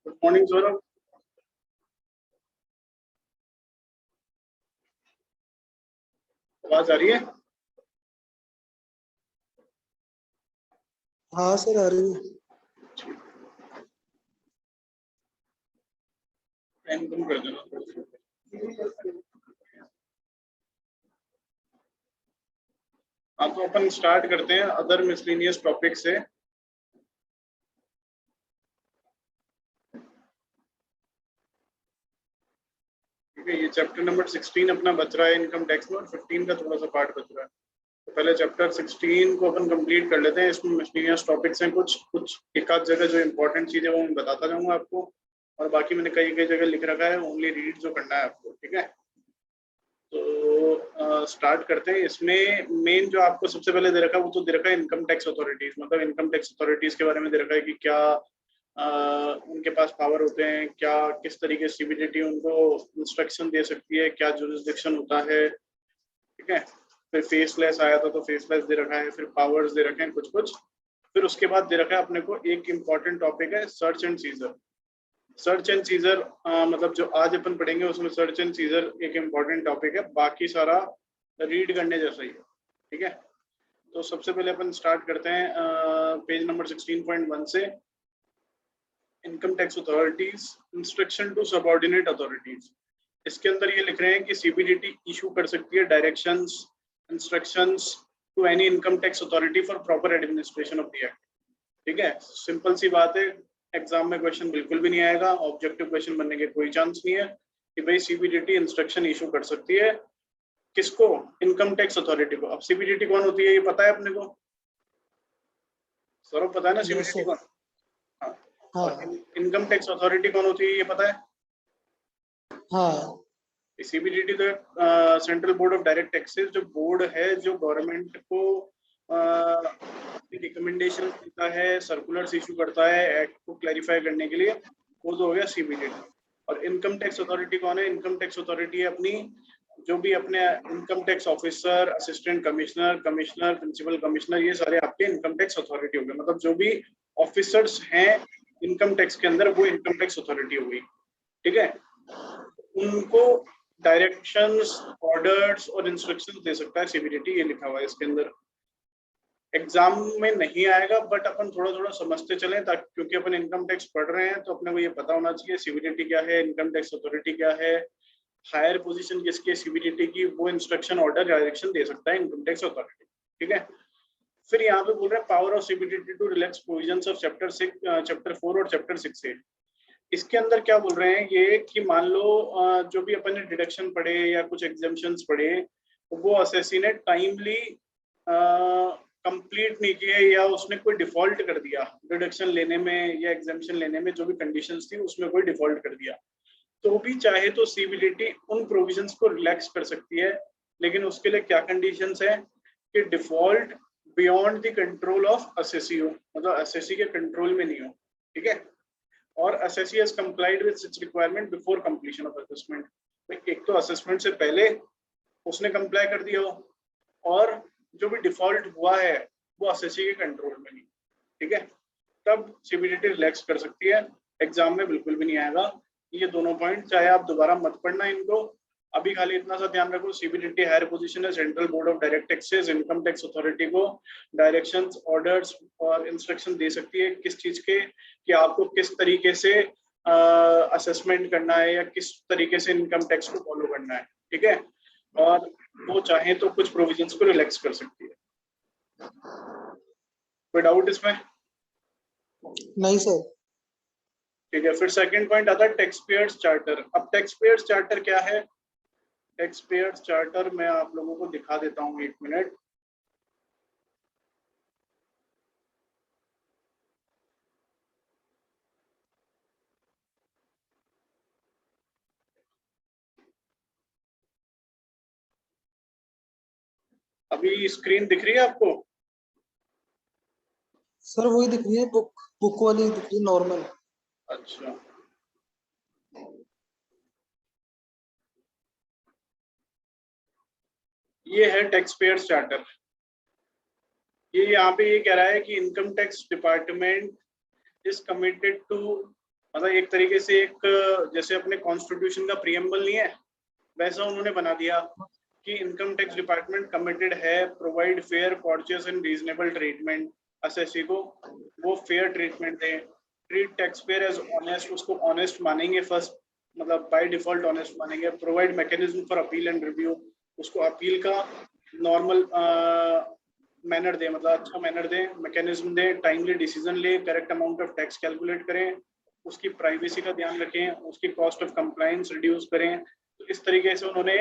Good morning Saurabh. आवाज आ रही है? हाँ सर आ रही है। फैन कम कर देना। हाँ, तो अपन स्टार्ट करते हैं अदर मिसलेनियस टॉपिक से। ठीक है, ये चैप्टर नंबर 16 अपना बच रहा है इनकम टैक्स में, और 15 का थोड़ा सा पार्ट बच रहा है। तो पहले चैप्टर 16 को अपन कंप्लीट कर लेते हैं। इसमें मिसलेनियस टॉपिक्स हैं, कुछ एक आध जगह जो इंपॉर्टेंट चीज़ है वो मैं बताता जाऊंगा आपको, और बाकी मैंने कई कई जगह लिख रखा है, ओनली रीड जो करना है आपको। ठीक है, तो स्टार्ट करते हैं। इसमें मेन जो आपको सबसे पहले दे रखा है वो तो दे रखा है इनकम टैक्स अथॉरिटीज, मतलब इनकम टैक्स अथॉरिटीज के बारे में दे रखा है कि क्या उनके पास पावर होते हैं, क्या किस तरीके से सीबीडीटी उनको इंस्ट्रक्शन दे सकती है, क्या जुरिसडिक्शन होता है। ठीक है, फिर फेसलेस आया था तो फेसलेस दे रखा है, फिर पावर्स दे रखे हैं कुछ कुछ। फिर उसके बाद दे रखा है अपने को एक इम्पॉर्टेंट टॉपिक है search and seizure. Search and seizure मतलब जो आज अपन पढ़ेंगे उसमें सर्च एंड सीजर एक इम्पॉर्टेंट टॉपिक है, बाकी सारा रीड करने जैसा ही है। ठीक है, तो सबसे पहले अपन स्टार्ट करते हैं पेज नंबर 16.1 से। Income tax authorities instruction to subordinate authorities. इसके अंदर ये लिख रहे हैं कि सीबीडीटी इशू कर सकती है directions, instructions to any income tax authority for proper administration of the act. ठीक है, सिंपल सी बात है, एग्जाम में क्वेश्चन बिल्कुल भी नहीं आएगा, ऑब्जेक्टिव क्वेश्चन बनने के कोई चांस नहीं है कि भाई सीबीडीटी इंस्ट्रक्शन इशू कर सकती है किसको, इनकम टैक्स अथॉरिटी को। अब सीबीडीटी कौन होती है ये पता है अपने को? सौरभ पता है ना सीबीडीटी कौन? हाँ, और इनकम टैक्स अथॉरिटी कौन होती है ये पता है? हाँ, सीबीडीटी तो central board of direct taxes, जो बोर्ड है जो गवर्नमेंट को रिकमेंडेशन देता है, सर्कुलर्स इशू करता है एक्ट को क्लैरिफाई करने के लिए, वो तो हो गया सीबीडीटी। और इनकम टैक्स अथॉरिटी कौन है? इनकम टैक्स अथॉरिटी है अपनी जो भी अपने income tax officer, assistant commissioner, commissioner, principal commissioner, ये सारे आपके इनकम टैक्स अथॉरिटी हो गए। मतलब जो भी ऑफिसर्स हैं इनकम टैक्स के अंदर वो इनकम टैक्स अथॉरिटी हो गई। ठीक है, उनको डायरेक्शंस, ऑर्डर्स और इंस्ट्रक्शंस दे सकता है सीबीडीटी, ये लिखा हुआ है इसके अंदर। एग्जाम में नहीं आएगा बट अपन थोड़ा थोड़ा समझते चलें, ताकि क्योंकि अपन इनकम टैक्स पढ़ रहे हैं तो अपने को ये पता होना चाहिए सीबीडीटी क्या है, इनकम टैक्स अथॉरिटी क्या है, हायर पोजीशन किसकी सीबीडीटी की, वो इंस्ट्रक्शन, ऑर्डर, डायरेक्शन दे सकता है इनकम टैक्स अथॉरिटी। ठीक है, फिर यहाँ पे बोल रहे हैं power of CBDT to relax provisions of chapter 4 और चैप्टर 6A। इसके अंदर क्या बोल रहे हैं ये कि मान लो जो भी अपन ने डिडक्शन पढ़े या कुछ एग्जाम्पशंस पढ़े, वो असेसी ने टाइमली कंप्लीट नहीं किए, या उसने कोई डिफॉल्ट कर दिया डिडक्शन लेने में या एग्जाम्पशन लेने में, जो भी कंडीशंस थी उसमें कोई डिफॉल्ट कर दिया, तो भी चाहे तो सीबीडीटी उन प्रोविजंस को रिलैक्स कर सकती है। लेकिन उसके लिए क्या कंडीशंस है कि default beyond the control of assessee हो, मतलब असेसी के कंट्रोल में नहीं हो। ठीक है, और assessee has complied with such requirement before completion of assessment। एक तो असेसमेंट से पहले उसने कंप्लाई कर दिया हो, और जो भी डिफॉल्ट हुआ है वो असेसी के कंट्रोल में नहीं। ठीक है, तब सीबीडीटी रिलैक्स कर सकती है, एग्जाम में बिल्कुल भी नहीं आएगा। ये दोनों पॉइंट चाहे आप दोबारा मत पढ़ना इनको, अभी खाली इतना सा ध्यान रखो, सीबीडीटी हायर पोजीशन है central board of direct taxes, income tax authority को डायरेक्शंस, ऑर्डर्स और इंस्ट्रक्शन दे सकती है किस चीज के, कि आपको किस तरीके से असेसमेंट करना है या किस तरीके से इनकम टैक्स को फॉलो करना है। ठीक है, और वो चाहे तो कुछ प्रोविजंस को रिलैक्स कर सकती है। कोई डाउट इसमें? नहीं सर। ठीक है, फिर सेकंड पॉइंट आता है टैक्स पेयर्स चार्टर। अब टैक्स पेयर्स चार्टर क्या है? टैक्स पेयर्स चार्टर मैं आप लोगों को दिखा देता हूँ, एक मिनट। अभी स्क्रीन दिख रही है आपको? सर वही दिख रही है, बुक वाली दिख रही है, नॉर्मल। अच्छा, ये है टैक्स पेयर चार्टर। ये यहाँ पे ये कह रहा है कि income tax department is committed to, मतलब एक तरीके से एक जैसे अपने कॉन्स्टिट्यूशन का प्रीएम्बल नहीं है वैसा उन्होंने बना दिया कि इनकम टैक्स डिपार्टमेंट कमिटेड है provide fair, courteous and reasonable treatment assessee को, वो फेयर ट्रीटमेंट दें, treat taxpayer as honest, उसको ऑनेस्ट मानेंगे फर्स्ट, मतलब बाय डिफॉल्ट ऑनेस्ट मानेंगे, provide mechanism for appeal and review, उसको अपील का नॉर्मल मैनर दे, मतलब अच्छा मैनर दे, मैकेनिज्म दे, टाइमली डिसीजन ले, correct amount of tax calculate करें, उसकी प्राइवेसी का ध्यान रखें, उसकी कॉस्ट ऑफ कंप्लायंस रिड्यूस करें। तो इस तरीके से उन्होंने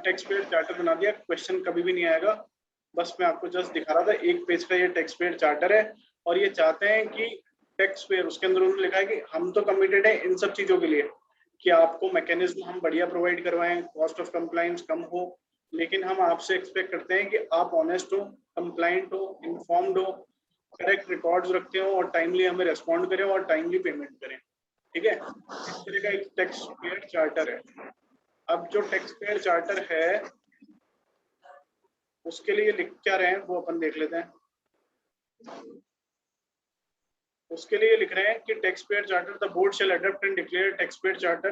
टैक्स पेयर चार्टर बना दिया। क्वेश्चन कभी भी नहीं आएगा, बस मैं आपको जस्ट दिखा रहा था, एक पेज का ये टैक्स पेयर चार्टर है और ये चाहते हैं कि टैक्स पेयर, उसके अंदर उन्होंने लिखा है कि हम तो कमिटेड है इन सब चीजों के लिए कि आपको मैकेनिज्म हम बढ़िया प्रोवाइड करवाएं, कॉस्ट ऑफ कंप्लायंस कम हो, लेकिन हम आपसे एक्सपेक्ट करते हैं कि आप ऑनेस्ट हो, कंप्लायंट हो, इन्फॉर्म्ड हो, करेक्ट रिकॉर्ड्स रखते हो और टाइमली हमें रेस्पॉन्ड करें और टाइमली पेमेंट करें। ठीक है, इस तरह का एक टैक्स पेयर चार्टर है। अब जो टैक्स पेयर चार्टर है उसके लिए लिख क्या रहे हैं वो अपन देख लेते हैं। उसके लिए लिख रहे हैं कि tax pair charter, the board shall adopt and declare tax pair charter,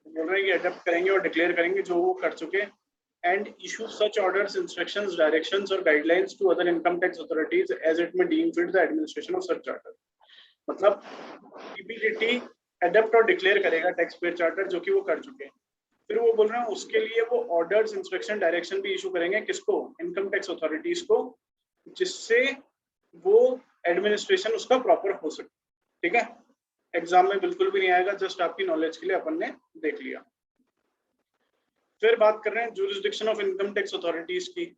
बोल रहे हैं कि अडॉप्ट करेंगे और डिक्लेयर करेंगे जो वो कर चुके, and issue such orders, instructions, directions और guidelines to other income tax authorities as it may deem fit the administration of such charter. मतलब सीबीडीटी अडॉप्ट और डिक्लेयर करेगा टैक्स पेयर चार्टर जो कि वो कर चुके हैं, फिर वो बोल रहे हैं उसके लिए वो ऑर्डर्स, इंस्ट्रक्शन, डायरेक्शन भी इशू करेंगे, किसको, इनकम टैक्स अथॉरिटीज को, जिससे वो एडमिनिस्ट्रेशन उसका प्रॉपर हो सके। ठीक है, एग्जाम में बिल्कुल भी नहीं आएगा, जस्ट आपकी नॉलेज के लिए अपन ने देख लिया। फिर बात कर रहे हैं jurisdiction of income tax authorities की।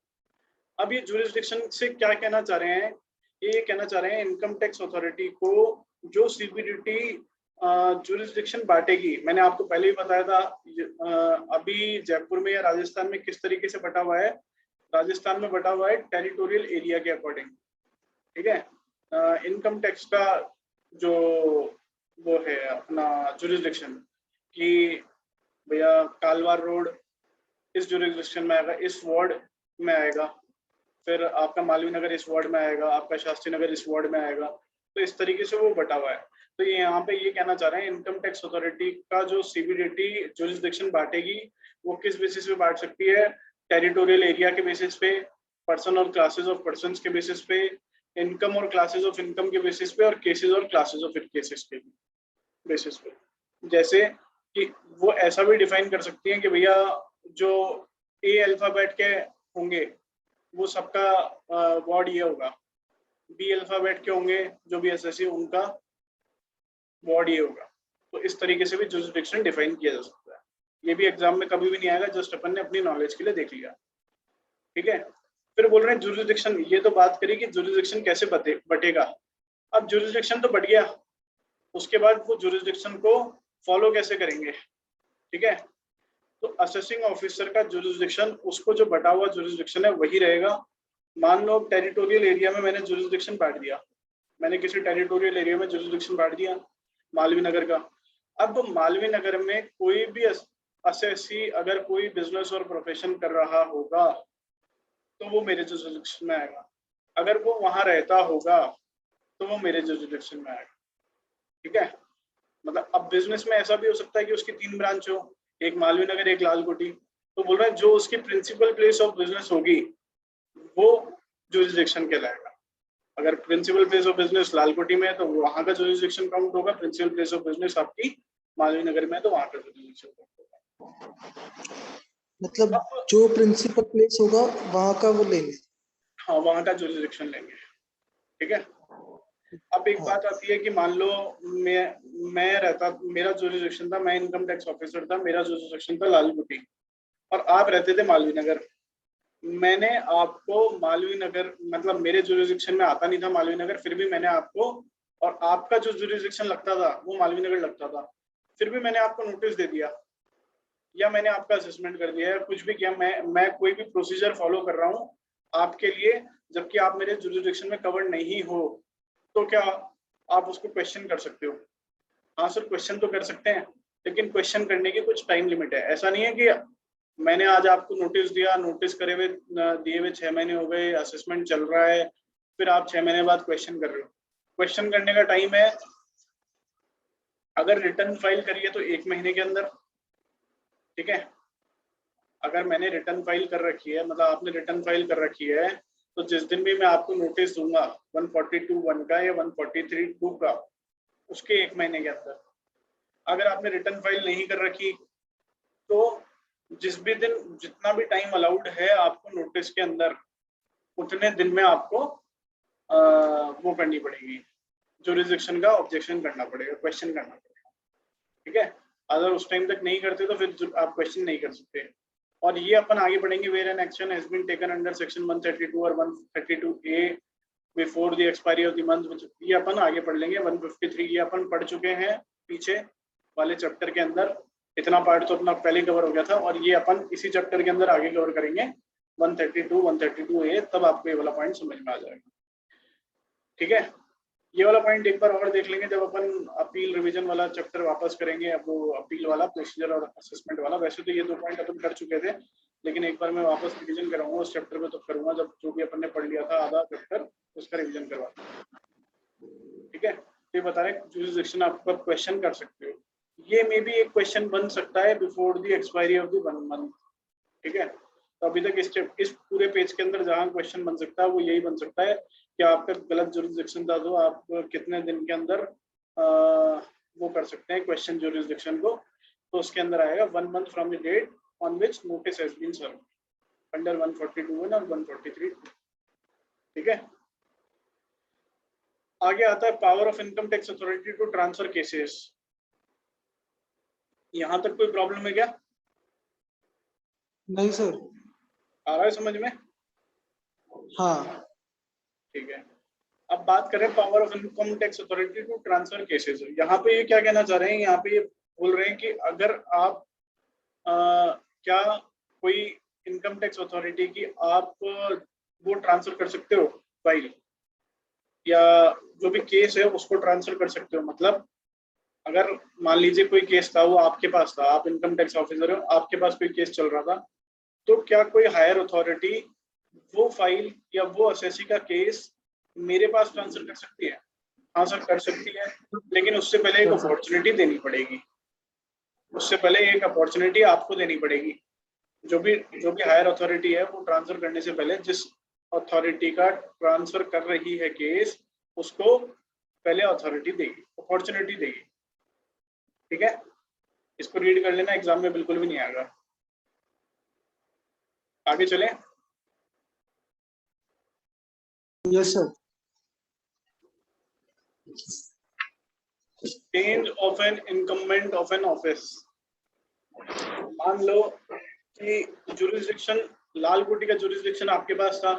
अब ये ज्यूरिसडिक्शन से क्या कहना चाह रहे हैं, ये कहना चाह रहे हैं इनकम टैक्स अथॉरिटी को जो सीबीडीटी ज्यूरिसडिक्शन बांटेगी, मैंने आपको पहले ही बताया था अभी जयपुर में या राजस्थान में किस तरीके से बटा हुआ है, राजस्थान में बटा हुआ है टेरिटोरियल एरिया के अकॉर्डिंग। ठीक है, इनकम टैक्स का जो वो है अपना ज्यूरिसडिक्शन कि भैया कालवार रोड इस ज्यूरिसडिक्शन में आएगा, इस वार्ड में आएगा, फिर आपका मालवीय नगर इस वार्ड में आएगा, आपका शास्त्री नगर इस वार्ड में आएगा, तो इस तरीके से वो बटा हुआ है। तो ये यहाँ पे ये कहना चाह रहे हैं इनकम टैक्स अथॉरिटी का जो सीबीडीटी ज्यूरिसडिक्शन बांटेगी वो किस बेसिस पे बांट सकती है, टेरिटोरियल एरिया के बेसिस पे, पर्सन और क्लासेस ऑफ पर्संस के बेसिस पे, इनकम और क्लासेस ऑफ इनकम के बेसिस पे, और केसेस और क्लासेस ऑफ केसेस के बेसिस पे। जैसे कि वो ऐसा भी डिफाइन कर सकती हैं कि भैया जो ए अल्फाबेट के होंगे वो सबका वार्ड ये होगा, बी अल्फाबेट के होंगे जो भी एसएससी उनका वार्ड ये होगा। तो इस तरीके से भी ज्यूरिसडिक्शन डिफाइन किया जा सकता है। ये भी एग्जाम में कभी भी नहीं आएगा, जस्ट अपन ने अपनी नॉलेज के लिए देख लिया। ठीक है, फिर बोल रहे हैं ज्यूरिसडिक्शन, ये तो बात करी कि ज्यूरिसडिक्शन कैसे बटेगा। अब ज्यूरिसडिक्शन तो बढ़ गया, उसके बाद वो ज्यूरिसडिक्शन को फॉलो कैसे करेंगे। ठीक है, तो असेसिंग ऑफिसर का ज्यूरिसडिक्शन, उसको जो बटा हुआ ज्यूरिसडिक्शन है वही रहेगा। मान लो टेरिटोरियल एरिया में मैंने ज्यूरिसडिक्शन बांट दिया, मैंने किसी टेरिटोरियल एरिया में ज्यूरिसडिक्शन बांट दिया मालवीय नगर का। अब मालवीय नगर में कोई भी असेसी अगर कोई बिजनेस और प्रोफेशन कर रहा होगा तो वो मेरे ज्यूरिसडिक्शन में आएगा, अगर वो वहां रहता होगा तो वो मेरे ज्यूरिसडिक्शन में आएगा। ठीक है, मतलब अब बिजनेस में ऐसा भी हो सकता है कि उसकी 3 ब्रांच हो, एक मालवीय नगर एक लालकोटी, तो बोल रहे हैं जो उसकी प्रिंसिपल प्लेस ऑफ बिजनेस होगी वो ज्यूरिसडिक्शन कहलाएगा। अगर प्रिंसिपल प्लेस ऑफ बिजनेस लालकोटी में है तो वहां का ज्यूरिसडिक्शन काउंट होगा, प्रिंसिपल प्लेस ऑफ बिजनेस आपकी मालवीय नगर में है तो वहां का ज्यूरिसडिक्शन काउंट होगा। मतलब जो प्रिंसिपल प्लेस होगा वहां का वो लेंगे, हाँ वहां का ज्यूरिसडिक्शन लेंगे। ठीक है, अब एक बात आती है कि मान लो मैं रहता, मेरा ज्यूरिसडिक्शन था, मैं इनकम टैक्स ऑफिसर था, मेरा ज्यूरिसडिक्शन था लालकोटी और आप रहते थे मालवीय नगर। मैंने आपको मालवीय नगर, मतलब मेरे ज्यूरिसडिक्शन में आता नहीं था मालवीय नगर, फिर भी मैंने आपको, और आपका जो ज्यूरिसडिक्शन लगता था वो मालवीय नगर लगता था, फिर भी मैंने आपको नोटिस दे दिया या मैंने आपका असेसमेंट कर दिया या कुछ भी किया, मैं कोई भी प्रोसीजर फॉलो कर रहा हूँ आपके लिए, जबकि आप मेरे ज्यूरिसडिक्शन में कवर नहीं हो, तो क्या आप उसको क्वेश्चन कर सकते हो? हाँ सर क्वेश्चन तो कर सकते हैं, लेकिन क्वेश्चन करने की कुछ टाइम लिमिट है। ऐसा नहीं है कि मैंने आज आपको नोटिस दिया, नोटिस करे हुए दिए हुए 6 महीने हो गए, असेसमेंट चल रहा है, फिर आप 6 महीने बाद क्वेश्चन कर रहे हो। क्वेश्चन करने का टाइम है, अगर रिटर्न फाइल करिए तो 1 महीने के अंदर, ठीक है। अगर मैंने रिटर्न फाइल कर रखी है, मतलब आपने रिटर्न फाइल कर रखी है, तो जिस दिन भी मैं आपको नोटिस दूंगा 142(1) का या 143(2) का, उसके 1 महीने के अंदर। अगर आपने रिटर्न फाइल नहीं कर रखी तो जिस भी दिन, जितना भी टाइम अलाउड है आपको नोटिस के अंदर, उतने दिन में आपको वो करनी पड़ेगी, जुरिसडिक्शन का ऑब्जेक्शन करना पड़ेगा, क्वेश्चन करना पड़ेगा, ठीक है। अगर उस टाइम तक नहीं करते तो फिर आप क्वेश्चन नहीं कर सकते। और ये अपन आगे पढ़ेंगे, where an action has been taken under section 132 और 132A before the expiry of the month, ये अपन आगे पढ़ लेंगे। 153 ये अपन पढ़ चुके हैं पीछे वाले चैप्टर के अंदर, इतना पार्ट तो अपना पहले कवर हो गया था, और ये अपन इसी चैप्टर के अंदर आगे कवर करेंगे 132, 132A, तब आपको ये वाला पॉइंट समझ में आ जाएगा, ठीक है। ये वाला पॉइंट एक बार और देख लेंगे जब अपन अपील रिवीजन वाला चैप्टर वापस करेंगे। अब वो अपील वाला, प्रोसीजर और असेसमेंट वाला, वैसे तो ये 2 पॉइंट अपन कर चुके थे, लेकिन एक बार मैं वापस रिवीजन कराऊंगा उस चैप्टर में, तो करूंगा जब जो भी अपन ने पढ़ लिया था आधा चैप्टर, उसका रिवीजन करवा, ठीक है। ये बता रहे जुरिसडिक्शन आप कब क्वेश्चन कर सकते हो, ये मे भी एक क्वेश्चन बन सकता है before the expiry of the 1 month, ठीक है। तो अभी तक इस पूरे पेज के अंदर जहां क्वेश्चन बन सकता है वो यही बन सकता है कि आपका गलत जुरिसडिक्शन था, तो आप कितने दिन के अंदर वो कर सकते हैं क्वेश्चन जुरिसडिक्शन को, तो उसके अंदर आएगा 1 month from the date on which notice has been served under 142 और 143, ठीक है। आगे आता है power of income tax authority to transfer cases. यहां तक कोई प्रॉब्लम है क्या? नहीं सर। आ रहा है समझ में? हाँ ठीक है। अब बात करें power of income tax authority to transfer cases. यहाँ पे ये क्या कहना चाह रहे हैं, यहाँ पे ये बोल रहे हैं कि अगर आप क्या कोई इनकम टैक्स अथॉरिटी की आप वो ट्रांसफर कर सकते हो फाइल, या जो भी केस है उसको ट्रांसफर कर सकते हो। मतलब अगर मान लीजिए कोई केस था, वो आपके पास था, आप इनकम टैक्स ऑफिसर हो, आपके पास कोई केस चल रहा था, तो क्या कोई हायर अथॉरिटी वो फाइल या वो असेसी का केस मेरे पास ट्रांसफर कर सकती है? हाँ सर, कर सकती है, लेकिन उससे पहले एक अपॉर्चुनिटी देनी पड़ेगी, उससे पहले एक अपॉर्चुनिटी आपको देनी पड़ेगी। जो भी हायर अथॉरिटी है वो ट्रांसफर करने से पहले जिस अथॉरिटी का ट्रांसफर कर रही है केस, उसको पहले अथॉरिटी देगी, अपॉर्चुनिटी देगी, ठीक है। इसको रीड कर लेना, एग्जाम में बिल्कुल भी नहीं आएगा। आगे चलें। Yes sir. Change of an incumbent of an office. मान लो कि जुरिसडिक्शन, लाल कुटी का जुरिसडिक्शन आपके पास था,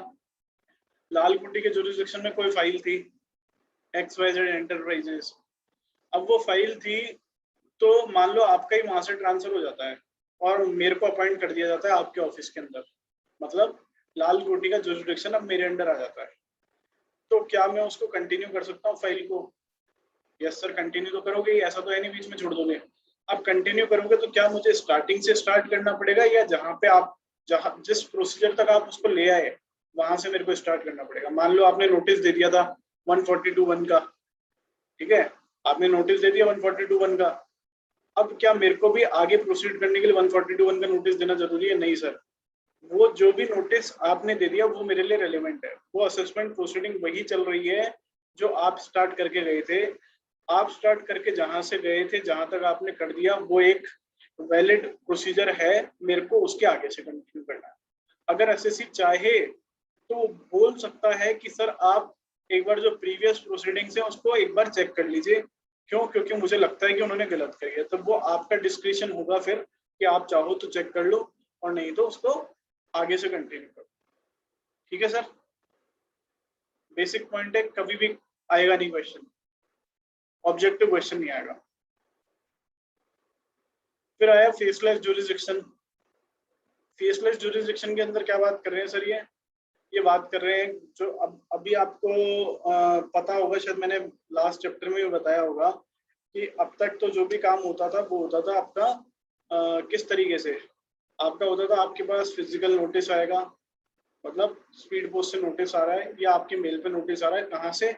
लाल कुटी के जुरिसडिक्शन में कोई फाइल थी XYZ एंटरप्राइजेस। अब वो फाइल थी, तो मान लो आपका ही वहां से ट्रांसफर हो जाता है और मेरे को अपॉइंट कर दिया जाता है आपके ऑफिस के अंदर, मतलब लाल कोटी का जुरिसडिक्शन अब मेरे अंडर आ जाता है, तो क्या मैं उसको कंटिन्यू कर सकता हूँ फाइल को? यस सर, कंटिन्यू तो करोगे ही, ऐसा तो है नहीं बीच में छोड़ दोगे। अब कंटिन्यू करोगे तो क्या मुझे स्टार्टिंग से स्टार्ट करना पड़ेगा, या जहाँ पे आप जिस प्रोसीजर तक आप उसको ले आए वहां से मेरे को स्टार्ट करना पड़ेगा? मान लो आपने नोटिस दे दिया था 142(1) का, ठीक है, आपने नोटिस दे दिया 142(1) का, अब क्या मेरे को भी आगे प्रोसीड करने के लिए 142(1) का नोटिस देना जरूरी है? नहीं सर, वो जो भी नोटिस आपने दे दिया वो मेरे लिए रेलेवेंट है, वो असेसमेंट प्रोसीडिंग वही चल रही है जो आप स्टार्ट करके गए थे। आप स्टार्ट करके जहां से गए थे, जहां तक आपने कर दिया, वो एक वैलिड प्रोसीजर है, मेरे को उसके आगे से कंटिन्यू करना है। अगर एसएससी चाहे तो बोल सकता है कि सर आप एक बार जो प्रीवियस प्रोसीडिंग्स है उसको एक बार चेक कर लीजिए, क्यों? क्योंकि मुझे लगता है कि उन्होंने गलत करी है। तो वो आपका डिस्क्रिप्शन होगा फिर कि आप चाहो तो चेक कर लो और नहीं तो उसको आगे से कंटिन्यू करो, ठीक है सर। बेसिक पॉइंट है, कभी भी आएगा नहीं क्वेश्चन, ऑब्जेक्टिव क्वेश्चन नहीं आएगा। फिर आया फेसलेस जुरिसडिक्शन। फेसलेस जुरिसडिक्शन के अंदर क्या बात कर रहे हैं सर? ये बात कर रहे हैं जो अभी आपको पता होगा, शायद मैंने लास्ट चैप्टर में भी बताया होगा कि अब तक तो जो भी काम होता था वो होता था आपका किस तरीके से, आपका होता था आपके पास फिजिकल नोटिस आएगा, मतलब स्पीड पोस्ट से नोटिस आ रहा है या आपके मेल पे नोटिस आ रहा है, कहाँ से,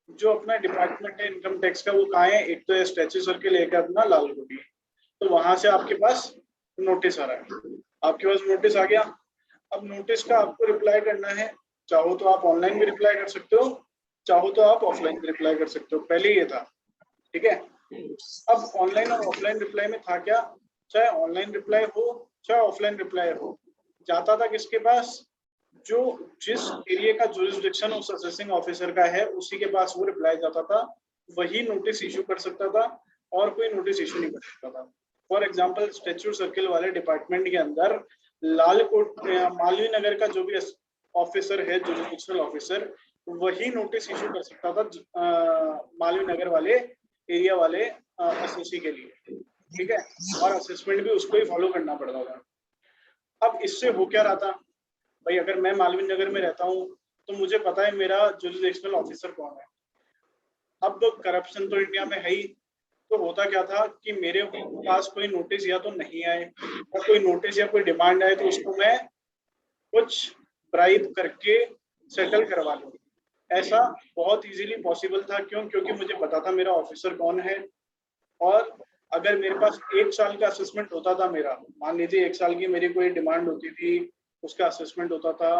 जो अपना डिपार्टमेंट है इनकम टैक्स का वो कहाँ है, एक तो स्टैच्यू सर्किल, एक है अपना लालकुटी, तो वहां से आपके पास नोटिस आ रहा है, आपके पास नोटिस आ गया। अब नोटिस का आपको रिप्लाई करना है, चाहो तो आप ऑनलाइन भी रिप्लाई कर सकते हो, चाहो तो आप ऑफलाइन भी रिप्लाई कर सकते हो, पहले ये था, ठीक है। अब ऑनलाइन और ऑफलाइन रिप्लाई में था क्या, चाहे ऑनलाइन रिप्लाई हो चाहे ऑफलाइन रिप्लाई हो, जाता था किसके पास, जो जिस एरिया का जुरिस्डिक्शन उस असेसिंग ऑफिसर का है उसी के पास वो रिप्लाई जाता था, वही नोटिस इशू कर सकता था और कोई नोटिस इशू नहीं कर सकता था। फॉर एग्जांपल स्टैच्यू सर्किल वाले डिपार्टमेंट के अंदर लालकोट मालवीय नगर का जो भी ऑफिसर है जुरिस्डिक्शनल ऑफिसर, वही नोटिस इशू कर सकता था मालवीय नगर वाले एरिया वाले एसएससी के लिए, ठीक है, और असेसमेंट भी उसको ही फॉलो करना पड़ता था। अब इससे हो क्या रहा था भाई, अगर मैं मालवीय नगर में रहता हूँ तो मुझे पता है मेरा जुरिस्डिक्शनल ऑफिसर कौन है। अब करप्शन तो इंडिया में है ही, तो होता क्या था कि मेरे पास कोई नोटिस या तो नहीं आए, और कोई नोटिस या कोई डिमांड आए तो उसको मैं कुछ ब्राइब करके सेटल करवा लूँ। ऐसा बहुत इजीली पॉसिबल था, क्यों, क्योंकि मुझे पता था मेरा ऑफिसर कौन है। और अगर मेरे पास 1 साल का असेसमेंट होता था मेरा, मान लीजिए 1 साल की मेरी कोई डिमांड होती थी, उसका असेसमेंट होता था,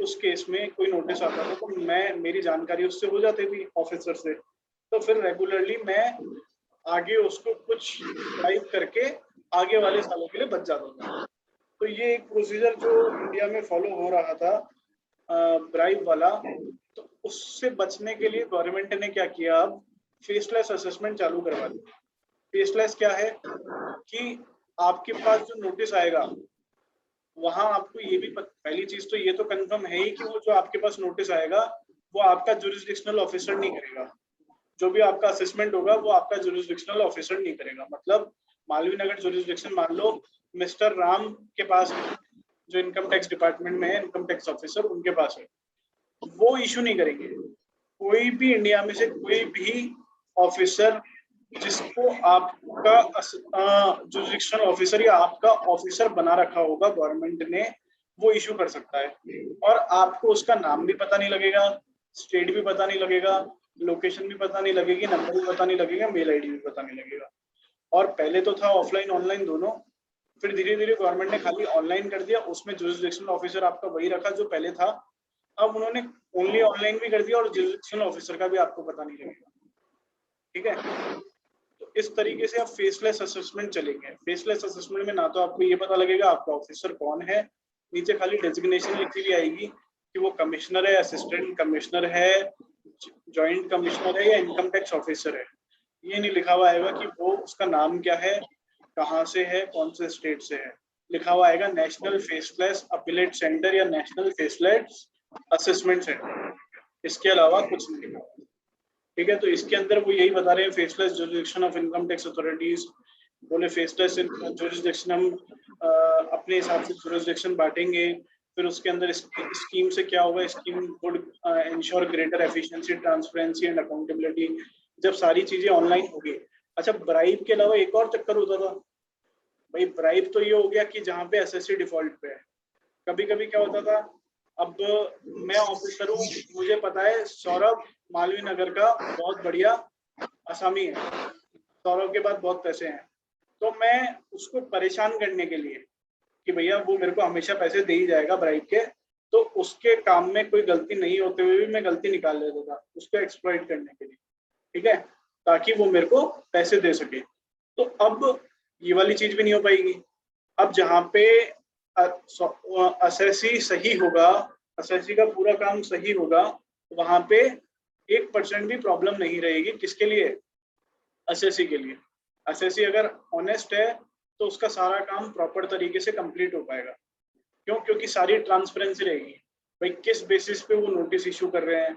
उस केस में कोई नोटिस आता था तो मेरी जानकारी उससे हो जाती थी ऑफिसर से, तो फिर रेगुलरली मैं आगे उसको कुछ ड्राइव करके आगे वाले सालों के लिए बच जाता था। तो ये एक प्रोसीजर जो इंडिया में फॉलो हो रहा था ब्राइब वाला, तो उससे बचने के लिए गवर्नमेंट ने क्या किया, अब फेसलेस असेसमेंट चालू करवा दिया। फेसलेस क्या है कि आपके पास जो नोटिस आएगा वहां आपको ये भी पहली चीज तो ये तो कंफर्म है ही कि वो जो आपके पास नोटिस आएगा वो आपका जुरिस्डिक्शनल ऑफिसर नहीं करेगा, जो भी आपका असेसमेंट होगा वो आपका जुरिस्डिक्शनल ऑफिसर नहीं करेगा। मतलब मालवीय नगर जुरिस्डिक्शन मान लो मिस्टर राम के पास है, जो इनकम टैक्स डिपार्टमेंट में है, इनकम टैक्स ऑफिसर उनके पास है, वो इशू नहीं करेंगे। कोई भी इंडिया में से कोई भी ऑफिसर जिसको आपका जुरिस्डिक्शनल ऑफिसर या आपका ऑफिसर बना रखा होगा गवर्नमेंट ने, वो इशू कर सकता है। और आपको उसका नाम भी पता नहीं लगेगा, स्टेट भी पता नहीं लगेगा, लोकेशन भी पता नहीं लगेगी, नंबर भी पता नहीं लगेगा, मेल आईडी भी पता नहीं लगेगा। और पहले तो था ऑफलाइन ऑनलाइन दोनों, फिर धीरे धीरे गवर्नमेंट ने खाली ऑनलाइन कर दिया, उसमें जुरिस्डिक्शनल ऑफिसर आपका वही रखा जो पहले था। अब उन्होंने ओनली ऑनलाइन भी कर दिया और जुरिस्डिक्शनल ऑफिसर का भी आपको पता नहीं लगेगा, ठीक है। तो इस तरीके से अब फेसलेस असेसमेंट चलेंगे। फेसलेस असेसमेंट में ना तो आपको ये पता लगेगा आपका ऑफिसर कौन है, नीचे खाली डेजिग्नेशन लिखी हुई आएगी कि वो कमिश्नर है, असिस्टेंट कमिश्नर है, जॉइंट कमिश्नर है या इनकम टैक्स ऑफिसर है। ये नहीं लिखा हुआ आएगा कि वो उसका नाम क्या है, कहाँ से है, कौन से स्टेट से है। लिखा हुआ आएगा नेशनल फेसलेस अपीलेट सेंटर या नेशनल फेसलेस असेसमेंट सेंटर, इसके अलावा कुछ नहीं लिखा हुआ, ठीक है। तो इसके अंदर वो यही बता रहे हैं faceless jurisdiction of income tax authorities, बोले फेसलेस जुरिस्डिक्शन हम अपने हिसाब से जुरिस्डिक्शन बांटेंगे। फिर उसके अंदर स्कीम से क्या होगा, scheme would ensure greater efficiency, transparency and accountability, जब सारी चीजें ऑनलाइन होगी। अच्छा, ब्राइब के अलावा एक और चक्कर होता था भाई, ब्राइब तो ये हो गया कि जहाँ पे एसएससी डिफॉल्ट पे है। कभी कभी क्या होता था, अब मैं ऑफिसर हूँ, मुझे पता है सौरभ मालवीय नगर का बहुत बढ़िया असामी है, सौरभ के पास बहुत पैसे हैं, तो मैं उसको परेशान करने के लिए कि भैया वो मेरे को हमेशा पैसे दे ही जाएगा ब्राइब के, तो उसके काम में कोई गलती नहीं होते हुए भी मैं गलती निकाल लेता था उसको एक्सप्लॉइट करने के लिए, ठीक है, ताकि वो मेरे को पैसे दे सके। तो अब ये वाली चीज भी नहीं हो पाएगी। अब जहाँ पे असेसी सही होगा, असेसी का पूरा काम सही होगा, वहां पे 1% भी प्रॉब्लम नहीं रहेगी। किसके लिए? असेसी के लिए। असेसी अगर ऑनेस्ट है तो उसका सारा काम प्रॉपर तरीके से कंप्लीट हो पाएगा। क्यों? क्योंकि सारी ट्रांसपेरेंसी रहेगी। भाई किस बेसिस पे वो नोटिस इशू कर रहे हैं,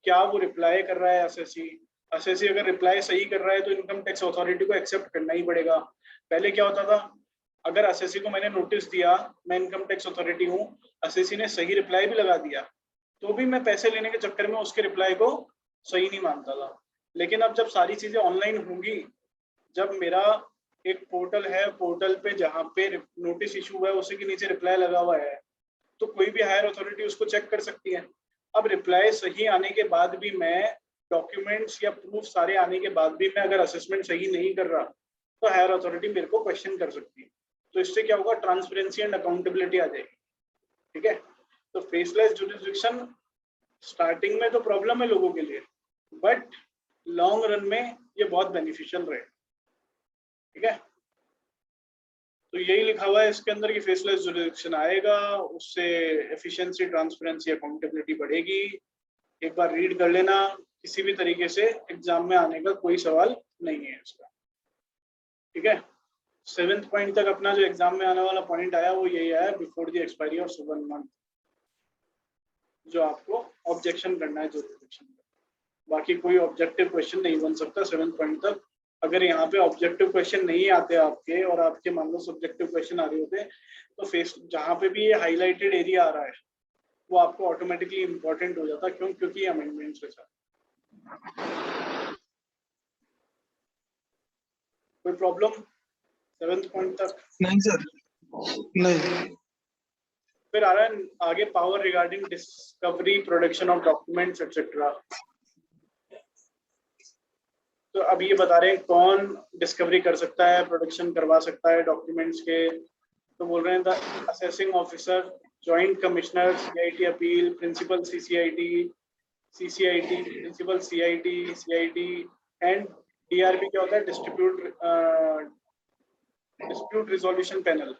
क्या वो रिप्लाई कर रहा है असेसी, असेसी अगर रिप्लाई सही कर रहा है तो इनकम टैक्स अथॉरिटी को एक्सेप्ट करना ही पड़ेगा। पहले क्या होता था, अगर असेसी को मैंने नोटिस दिया, मैं इनकम टैक्स अथॉरिटी हूँ, असेसी ने सही रिप्लाई भी लगा दिया, तो भी मैं पैसे लेने के चक्कर में उसके रिप्लाई को सही नहीं मानता था। लेकिन अब जब सारी चीजें ऑनलाइन होंगी, जब मेरा एक पोर्टल है, पोर्टल पे जहाँ पे नोटिस इशू हुआ है उसी के नीचे रिप्लाई लगा हुआ है, तो कोई भी हायर अथॉरिटी उसको चेक कर सकती है। अब रिप्लाई सही आने के बाद भी मैं डॉक्यूमेंट्स या प्रूफ सारे आने के बाद भी मैं अगर असेसमेंट सही नहीं कर रहा तो हायर अथॉरिटी मेरे को क्वेश्चन कर सकती है। तो इससे क्या होगा, ट्रांसपेरेंसी एंड अकाउंटेबिलिटी आ जाएगी। ठीक है, तो फेसलेस जुरिसडिक्शन स्टार्टिंग में तो प्रॉब्लम है लोगों के लिए, बट लॉन्ग रन में ये बहुत बेनिफिशियल रहे। ठीक है, तो यही लिखा हुआ है इसके अंदर कि फेसलेस जुरिसडिक्शन आएगा, उससे एफिशिएंसी, ट्रांसपेरेंसी, अकाउंटेबिलिटी बढ़ेगी। एक बार रीड कर लेना, किसी भी तरीके से एग्जाम में आने का कोई सवाल नहीं है इसका। ठीक है, 7th पॉइंट तक अपना जो एग्जाम में आने वाला पॉइंट आया वो यही आया, before the expiry of 7 month, जो आपको ऑब्जेक्शन करना है जुरिसडिक्शन में। बाकी कोई ऑब्जेक्टिव क्वेश्चन नहीं बन सकता 7th पॉइंट तक। अगर यहाँ पे ऑब्जेक्टिव क्वेश्चन नहीं आते आपके और आपके मान लो सब्जेक्टिव क्वेश्चन आ रहे होते तो फेस जहाँ पे भी ये हाईलाइटेड एरिया आ रहा है वो आपको ऑटोमेटिकली इंपॉर्टेंट हो जाता। क्यों? क्योंकि अमेंडमेंट्स के साथ। कोई प्रॉब्लम 7th पॉइंट तक? नहीं सर, नहीं। फिर आ रहा है आगे, power regarding discovery, production of documents etcetera. तो अब ये बता रहे हैं कौन डिस्कवरी कर सकता है, प्रोडक्शन करवा सकता है डॉक्यूमेंट्स के। तो बोल रहे हैं the assessing officer, joint commissioner, CIT appeal, principal CCIT, principal CIT and DRP क्या होता है, डिस्प्यूट रिजोल्यूशन पैनल।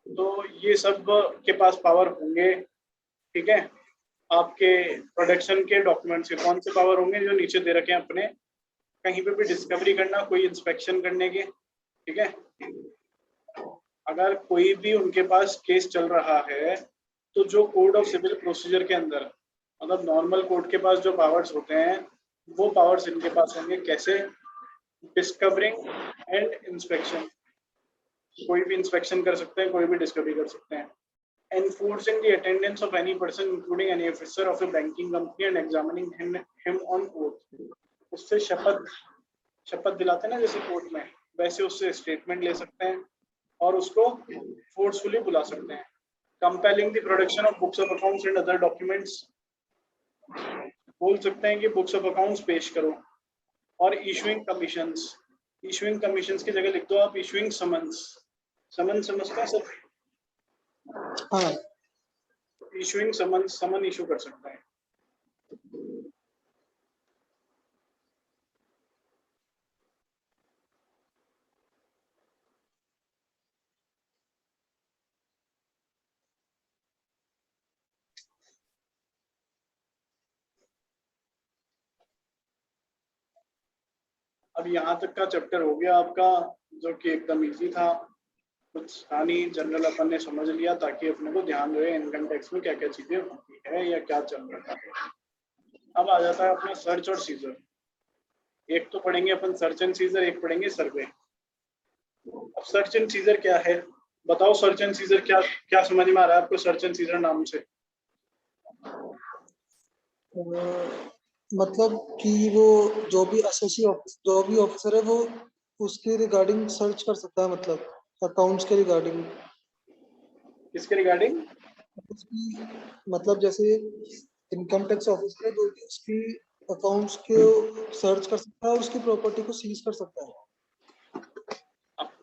तो ये सब के पास पावर होंगे। ठीक है, आपके प्रोडक्शन के डॉक्यूमेंट्स के कौन से पावर होंगे, जो नीचे दे रखे हैं अपने, कहीं पे भी डिस्कवरी करना, कोई इंस्पेक्शन करने के। ठीक है, अगर कोई भी उनके पास केस चल रहा है तो जो कोड ऑफ सिविल प्रोसीजर के अंदर, मतलब नॉर्मल कोर्ट के पास जो पावर्स होते हैं वो पावर्स इनके पास होंगे। कैसे? डिस्कवरिंग एंड इंस्पेक्शन, कोई भी इंस्पेक्शन कर सकते हैं, कोई भी डिस्कवरी कर सकते हैं। Enforcing the attendance of any person, including any officer of a banking company, and examining him on oath. उससे शपथ दिलाते हैं ना जैसे कोर्ट में, वैसे उससे स्टेटमेंट ले सकते हैं और उसको फोर्सफुली बुला सकते हैं। Compelling the production of books of accounts and other documents, बोल सकते हैं कि बुक्स ऑफ अकाउंट्स पेश करो। और इशूइंग कमीशंस, इशूइंग कमीशंस की जगह लिख दो आप इशूइंग समन्स। समन समझते हैं सर? हाँ, इशूइंग समन इशू कर सकते हैं। अब यहाँ तक का चैप्टर हो गया आपका, जो कि एकदम इजी था, कुछ था नहीं, जनरल अपन ने समझ लिया ताकि अपने को ध्यान रहे इनकम टैक्स में क्या क्या चीजें होती है या क्या चल रहा है। अब आ जाता है अपना सर्च और सीजर। एक तो पढ़ेंगे अपन सर्च एंड सीजर, एक पढ़ेंगे सर्वे। अब सर्च एंड सीजर क्या है बताओ, सर्च एंड सीजर क्या क्या समझ में आ रहा है आपको सर्च एंड सीजर नाम से? मतलब कि वो जो भी ऑफिसर है वो उसके रिगार्डिंग सर्च कर सकता है, मतलब अकाउंट्स के रिगार्डिंग। किसके रिगार्डिंग? मतलब जैसे इनकम टैक्स ऑफिसर है जो उसकी अकाउंट्स के सर्च कर सकता है और उसकी प्रॉपर्टी को सीज कर सकता है।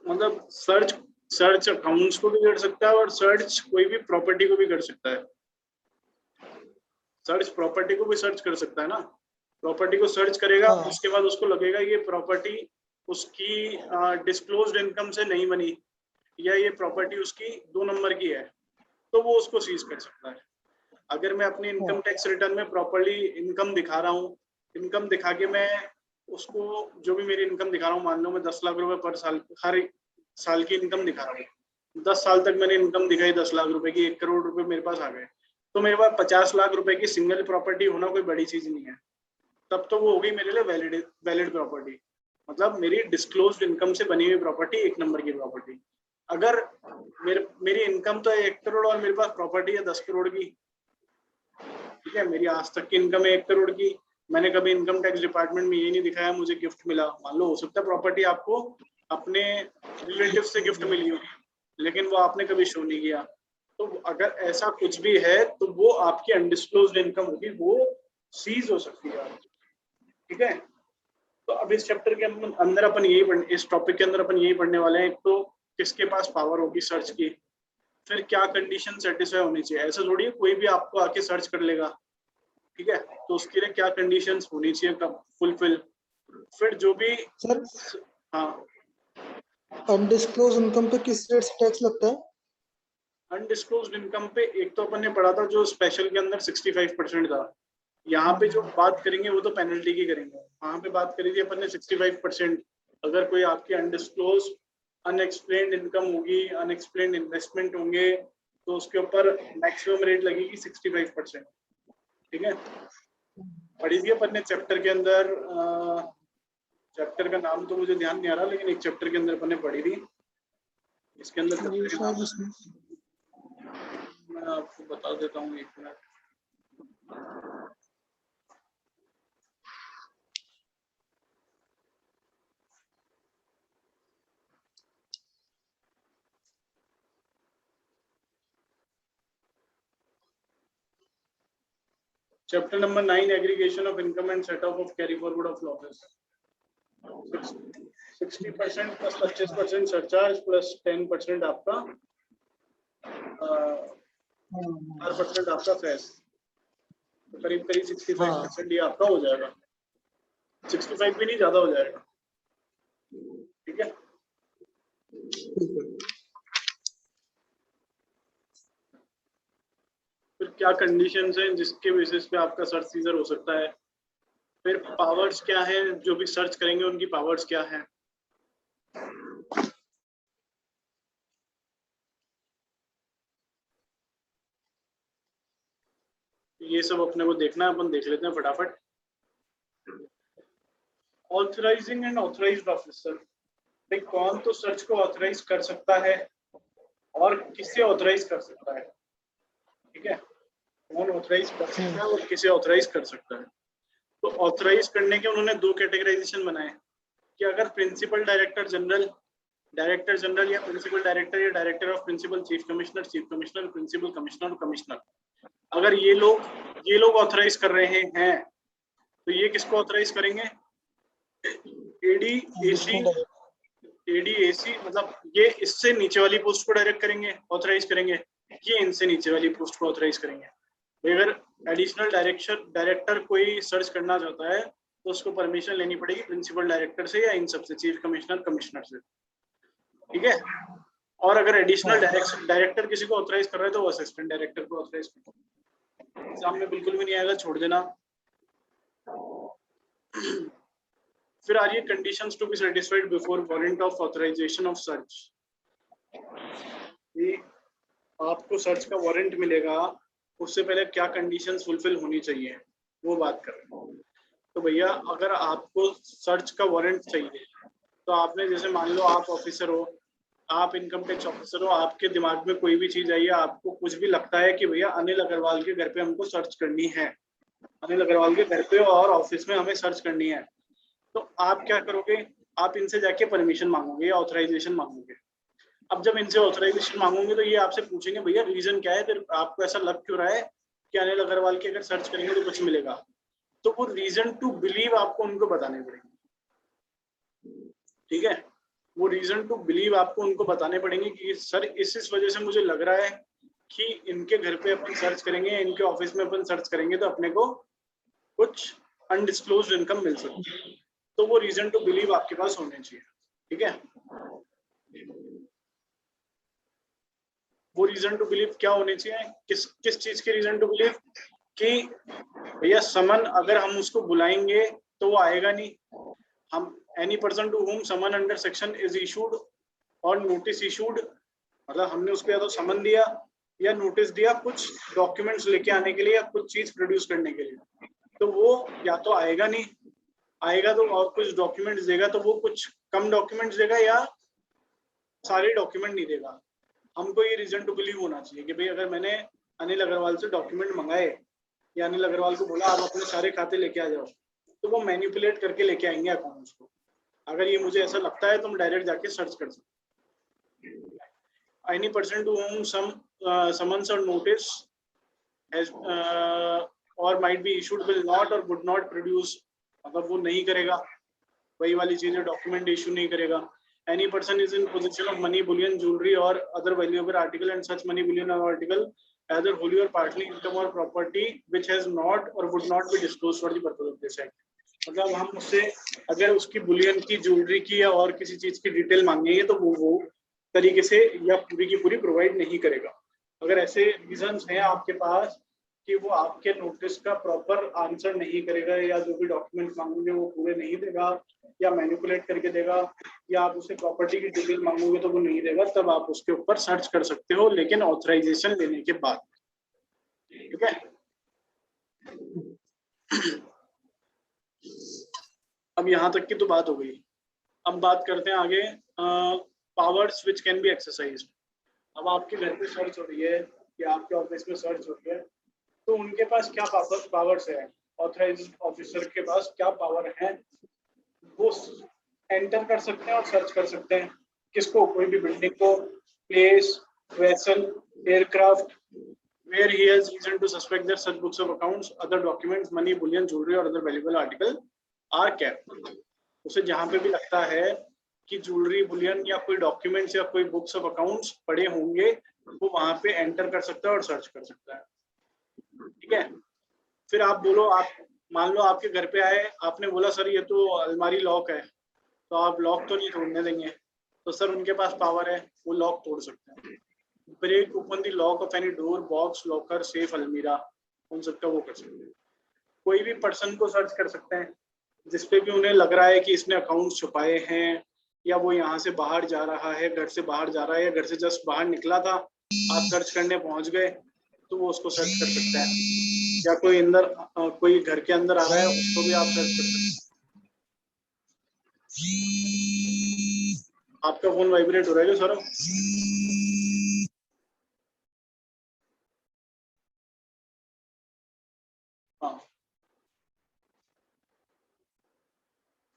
मतलब सर्च अकाउंट्स को भी कर सकता है और सर्च कोई भी प्रॉपर्टी को भी कर सकता है। सर्च प्रॉपर्टी को भी सर्च कर सकता है ना, प्रॉपर्टी को सर्च करेगा। हाँ। उसके बाद उसको लगेगा ये प्रॉपर्टी उसकी डिस्क्लोज्ड इनकम से नहीं बनी या ये प्रॉपर्टी उसकी 2 नंबर की है, तो वो उसको सीज कर सकता है। अगर मैं अपनी इनकम टैक्स रिटर्न में प्रॉपर्ली इनकम दिखा रहा हूँ, इनकम दिखा के मैं उसको जो भी मेरी इनकम दिखा रहा हूँ, मान लो मैं 10 लाख रुपए पर साल, हर साल की इनकम दिखा रहा हूँ, 10 साल तक मैंने इनकम दिखाई 10 लाख रुपए की, 1 करोड़ रुपए मेरे पास आ गए, तो मेरे पास 50 लाख रुपए की सिंगल प्रॉपर्टी होना कोई बड़ी चीज नहीं है। तब तो वो हो गई मेरे लिए वैलिड प्रॉपर्टी, मतलब मेरी डिस्क्लोज्ड इनकम से बनी हुई प्रॉपर्टी 1 नंबर की प्रॉपर्टी। अगर मेरी इनकम तो 1 करोड़ और मेरे पास प्रॉपर्टी है 10 करोड़ की, ठीक है, मेरी आज तक की इनकम है 1 करोड़ की, मैंने कभी इनकम टैक्स डिपार्टमेंट में ये नहीं दिखाया मुझे गिफ्ट मिला, मान लो हो सकता है प्रॉपर्टी आपको अपने रिलेटिव से गिफ्ट मिली हो, लेकिन वो आपने कभी शो नहीं किया, तो अगर ऐसा कुछ भी है तो वो आपकी अनडिस्क्लोज्ड इनकम होगी, वो सीज हो सकती है आपकी। ठीक है, तो अब इस चैप्टर के अंदर अपन यही इस टॉपिक के अंदर अपन यही पढ़ने वाले हैं। तो किसके पास पावर होगी सर्च की, फिर क्या कंडीशन सेटिस्फाई होनी चाहिए। ऐसा थोड़ी है कोई भी आपको आके सर्च कर लेगा, ठीक है, तो उसके लिए क्या कंडीशंस होनी चाहिए कब फुलफिल, फिर जो भी। सर हाँ, अनडिस्क्लोज इनकम पे किस रेट से टैक्स लगता है? अनडिस्क्लोज्ड इनकम पे एक तो अपन ने पढ़ा था जो स्पेशल के अंदर 65% था। यहाँ पे जो बात करेंगे वो तो पेनल्टी की करेंगे। वहां पे बात करी थी अपन ने 65%। अगर कोई आपकी अनडिस्क्लोज अनएक्सप्लेन्ड इनकम होगी, अनएक्सप्लेन्ड इन्वेस्टमेंट होंगे, तो उसके ऊपर मैक्सिमम रेट लगेगी 65%। ठीक है, पढ़ी थी अपन ने चैप्टर के अंदर। चैप्टर का नाम तो मुझे ध्यान नहीं आ रहा, लेकिन एक चैप्टर के अंदर अपन ने पढ़ी थी। इसके अंदर चैप्टर के नाम मैं आपको बता देता हूँ, 1 minute. Chapter number 9, aggregation of income and set off of carry forward of losses. 60% plus 25% surcharge plus 10% आपका 4% आपका सेस, तो करीब 65% ये आपका हो जाएगा। 65 भी नहीं, ज्यादा हो जाएगा। ठीक है, फिर क्या कंडीशंस हैं जिसके बेसिस पे आपका सर्च सीजर हो सकता है। फिर पावर्स क्या है, जो भी सर्च करेंगे उनकी पावर्स क्या है। ये सब अपने को देखना है, अपन देख लेते हैं फटाफट। ऑथराइजिंग एंड ऑथराइज्ड ऑफिसर, भाई कौन तो सर्च को ऑथराइज कर सकता है और किसे ऑथराइज कर सकता है। ठीक है, कौन ऑथराइज कर सकता है और किसे ऑथराइज कर सकता है। तो ऑथराइज करने के उन्होंने 2 कैटेगराइजेशन बनाए कि अगर प्रिंसिपल डायरेक्टर जनरल या प्रिंसिपल डायरेक्टर या director of principal, chief commissioner, principal commissioner और कमिश्नर, अगर ये लोग ऑथराइज कर रहे हैं तो ये किसको ऑथराइज करेंगे, एडीएसी, मतलब ये इससे नीचे वाली पोस्ट को डायरेक्ट करेंगे, ऑथराइज करेंगे, ये इनसे नीचे वाली पोस्ट को ऑथराइज करेंगे। अगर एडिशनल डायरेक्टर कोई सर्च करना चाहता है तो उसको परमिशन लेनी पड़ेगी प्रिंसिपल डायरेक्टर से या इन सबसे, चीफ कमिश्नर से। ठीक है, और अगर एडिशनल डायरेक्टर किसी को ऑथराइज कर रहा है तो वो असिस्टेंट डायरेक्टर को ऑथराइज करता है। एग्जाम में बिल्कुल भी नहीं आएगा, छोड़ देना। फिर आ रही है conditions to be satisfied before warrant of authorisation of search. आपको सर्च का वारंट मिलेगा, उससे पहले क्या कंडीशंस फुलफिल होनी चाहिए वो बात कर रहे हैं। तो भैया अगर आपको सर्च का वारंट चाहिए तो आपने, जैसे मान लो आप ऑफिसर हो, आप इनकम टैक्स ऑफिसर हो, आपके दिमाग में कोई भी चीज आई है, आपको कुछ भी लगता है कि भैया अनिल अग्रवाल के घर पे हमको सर्च करनी है, अनिल अग्रवाल के घर पे और ऑफिस में हमें सर्च करनी है, तो आप क्या करोगे, आप इनसे जाके परमिशन मांगोगे या ऑथराइजेशन मांगोगे। अब जब इनसे ऑथराइजेशन मांगोगे तो ये आपसे पूछेंगे भैया रीजन क्या है, फिर आपको ऐसा लग क्यों रहा है कि अनिल अग्रवाल की अगर सर्च करेंगे तो कुछ मिलेगा, तो वो रीजन टू बिलीव आपको उनको बताने पड़ेंगे। ठीक है, वो रीजन टू बिलीव आपको उनको बताने पड़ेंगे कि सर इस वजह से मुझे लग रहा है कि इनके घर पे अपन सर्च करेंगे, इनके ऑफिस में अपन सर्च करेंगे तो अपने को कुछ अनडिस्क्लोज्ड इनकम मिल सकती है, तो वो रीजन टू बिलीव आपके पास होने चाहिए। ठीक है, वो रीजन टू बिलीव क्या होने चाहिए, किस चीज के रीजन टू बिलीव, कि भैया समन अगर हम उसको बुलाएंगे तो वो आएगा नहीं, हम any person to whom summon under section is issued और नोटिस इशूड, मतलब हमने उसको या तो समन दिया या नोटिस दिया कुछ डॉक्यूमेंट्स लेके आने के लिए या कुछ चीज प्रोड्यूस करने के लिए, तो वो या तो आएगा नहीं, आएगा तो और कुछ डॉक्यूमेंट्स देगा, तो वो कुछ कम डॉक्यूमेंट्स देगा या सारे डॉक्यूमेंट नहीं देगा। हमको ये रीजन टू बिलीव होना चाहिए कि भाई अगर मैंने अनिल अग्रवाल से डॉक्यूमेंट मंगाए या अनिल अग्रवाल को बोला आप अपने सारे खाते लेके आ जाओ, तो वो मैनिपुलेट करके लेके आएंगे अकाउंट्स को। अगर ये मुझे ऐसा लगता है तो मैं डायरेक्ट जाके सर्च कर सकता हूँ। Any person to whom summons और notice has or might be issued will not or would not produce, मतलब वो नहीं करेगा, वही वाली चीज है, डॉक्यूमेंट इशू नहीं करेगा। Any person is in position of money, bullion, jewellery और other valuable article and such money, bullion और article either wholly or partly income or property which has not or would not be disclosed for the purpose of this act। मतलब हम उससे अगर उसकी Boolean की, jewellery की या और किसी चीज की डिटेल मांगेंगे तो वो तरीके से या पूरी की पूरी प्रोवाइड नहीं करेगा। अगर ऐसे रीजंस हैं आपके पास कि वो आपके नोटिस का प्रॉपर आंसर नहीं करेगा या जो भी डॉक्यूमेंट मांगोगे वो पूरे नहीं देगा या मैनिपुलेट करके देगा या आप उसे प्रॉपर्टी की डिटेल मांगोगे तो वो नहीं देगा, तब आप उसके ऊपर सर्च कर सकते हो, लेकिन ऑथराइजेशन लेने के बाद। ठीक है। अब यहाँ तक की तो बात हो गई। अब बात करते हैं आगे, powers which can be exercised. अब आपके घर पे सर्च हो रही है या आपके ऑफिस में सर्च हो रही है, तो उनके पास क्या पावर्स है, ऑथराइज्ड ऑफिसर के पास क्या पावर है, वो एंटर कर सकते हैं और सर्च कर सकते हैं किसको, कोई भी बिल्डिंग को, place, vessel, aircraft, where he has reason to suspect that such books of accounts, other documents, money, bullion, jewelry or other valuable article are kept। उसे जहां पे भी लगता है कि ज्वेलरी, बुलियन या कोई डॉक्यूमेंट्स या कोई बुक्स ऑफ अकाउंट्स पड़े होंगे, वो वहां पे एंटर कर सकता है और सर्च कर सकता है। ठीक है। फिर आप बोलो, आप मान लो आपके घर पे आए, आपने बोला सर ये तो अलमारी लॉक है, तो आप लॉक तो नहीं तोड़ने देंगे, तो सर उनके पास पावर है, वो लॉक तोड़ सकते हैं। Break open the lock of any door, box, locker, safe, अलमीरा, उन सबका वो कर सकते हैं। कोई भी पर्सन को सर्च कर सकते हैं जिसपे भी उन्हें लग रहा है कि इसने अकाउंट छुपाए हैं या वो यहाँ से बाहर जा रहा है, घर से बाहर जा रहा है या घर से जस्ट बाहर निकला था, आप सर्च करने पहुंच गए तो वो उसको सर्च कर सकता है। या कोई अंदर, कोई घर के अंदर आ रहा है, उसको भी आप सर्च कर सकते हैं। आपका फोन वाइब्रेट हो रहा है क्या सौरभ? हाँ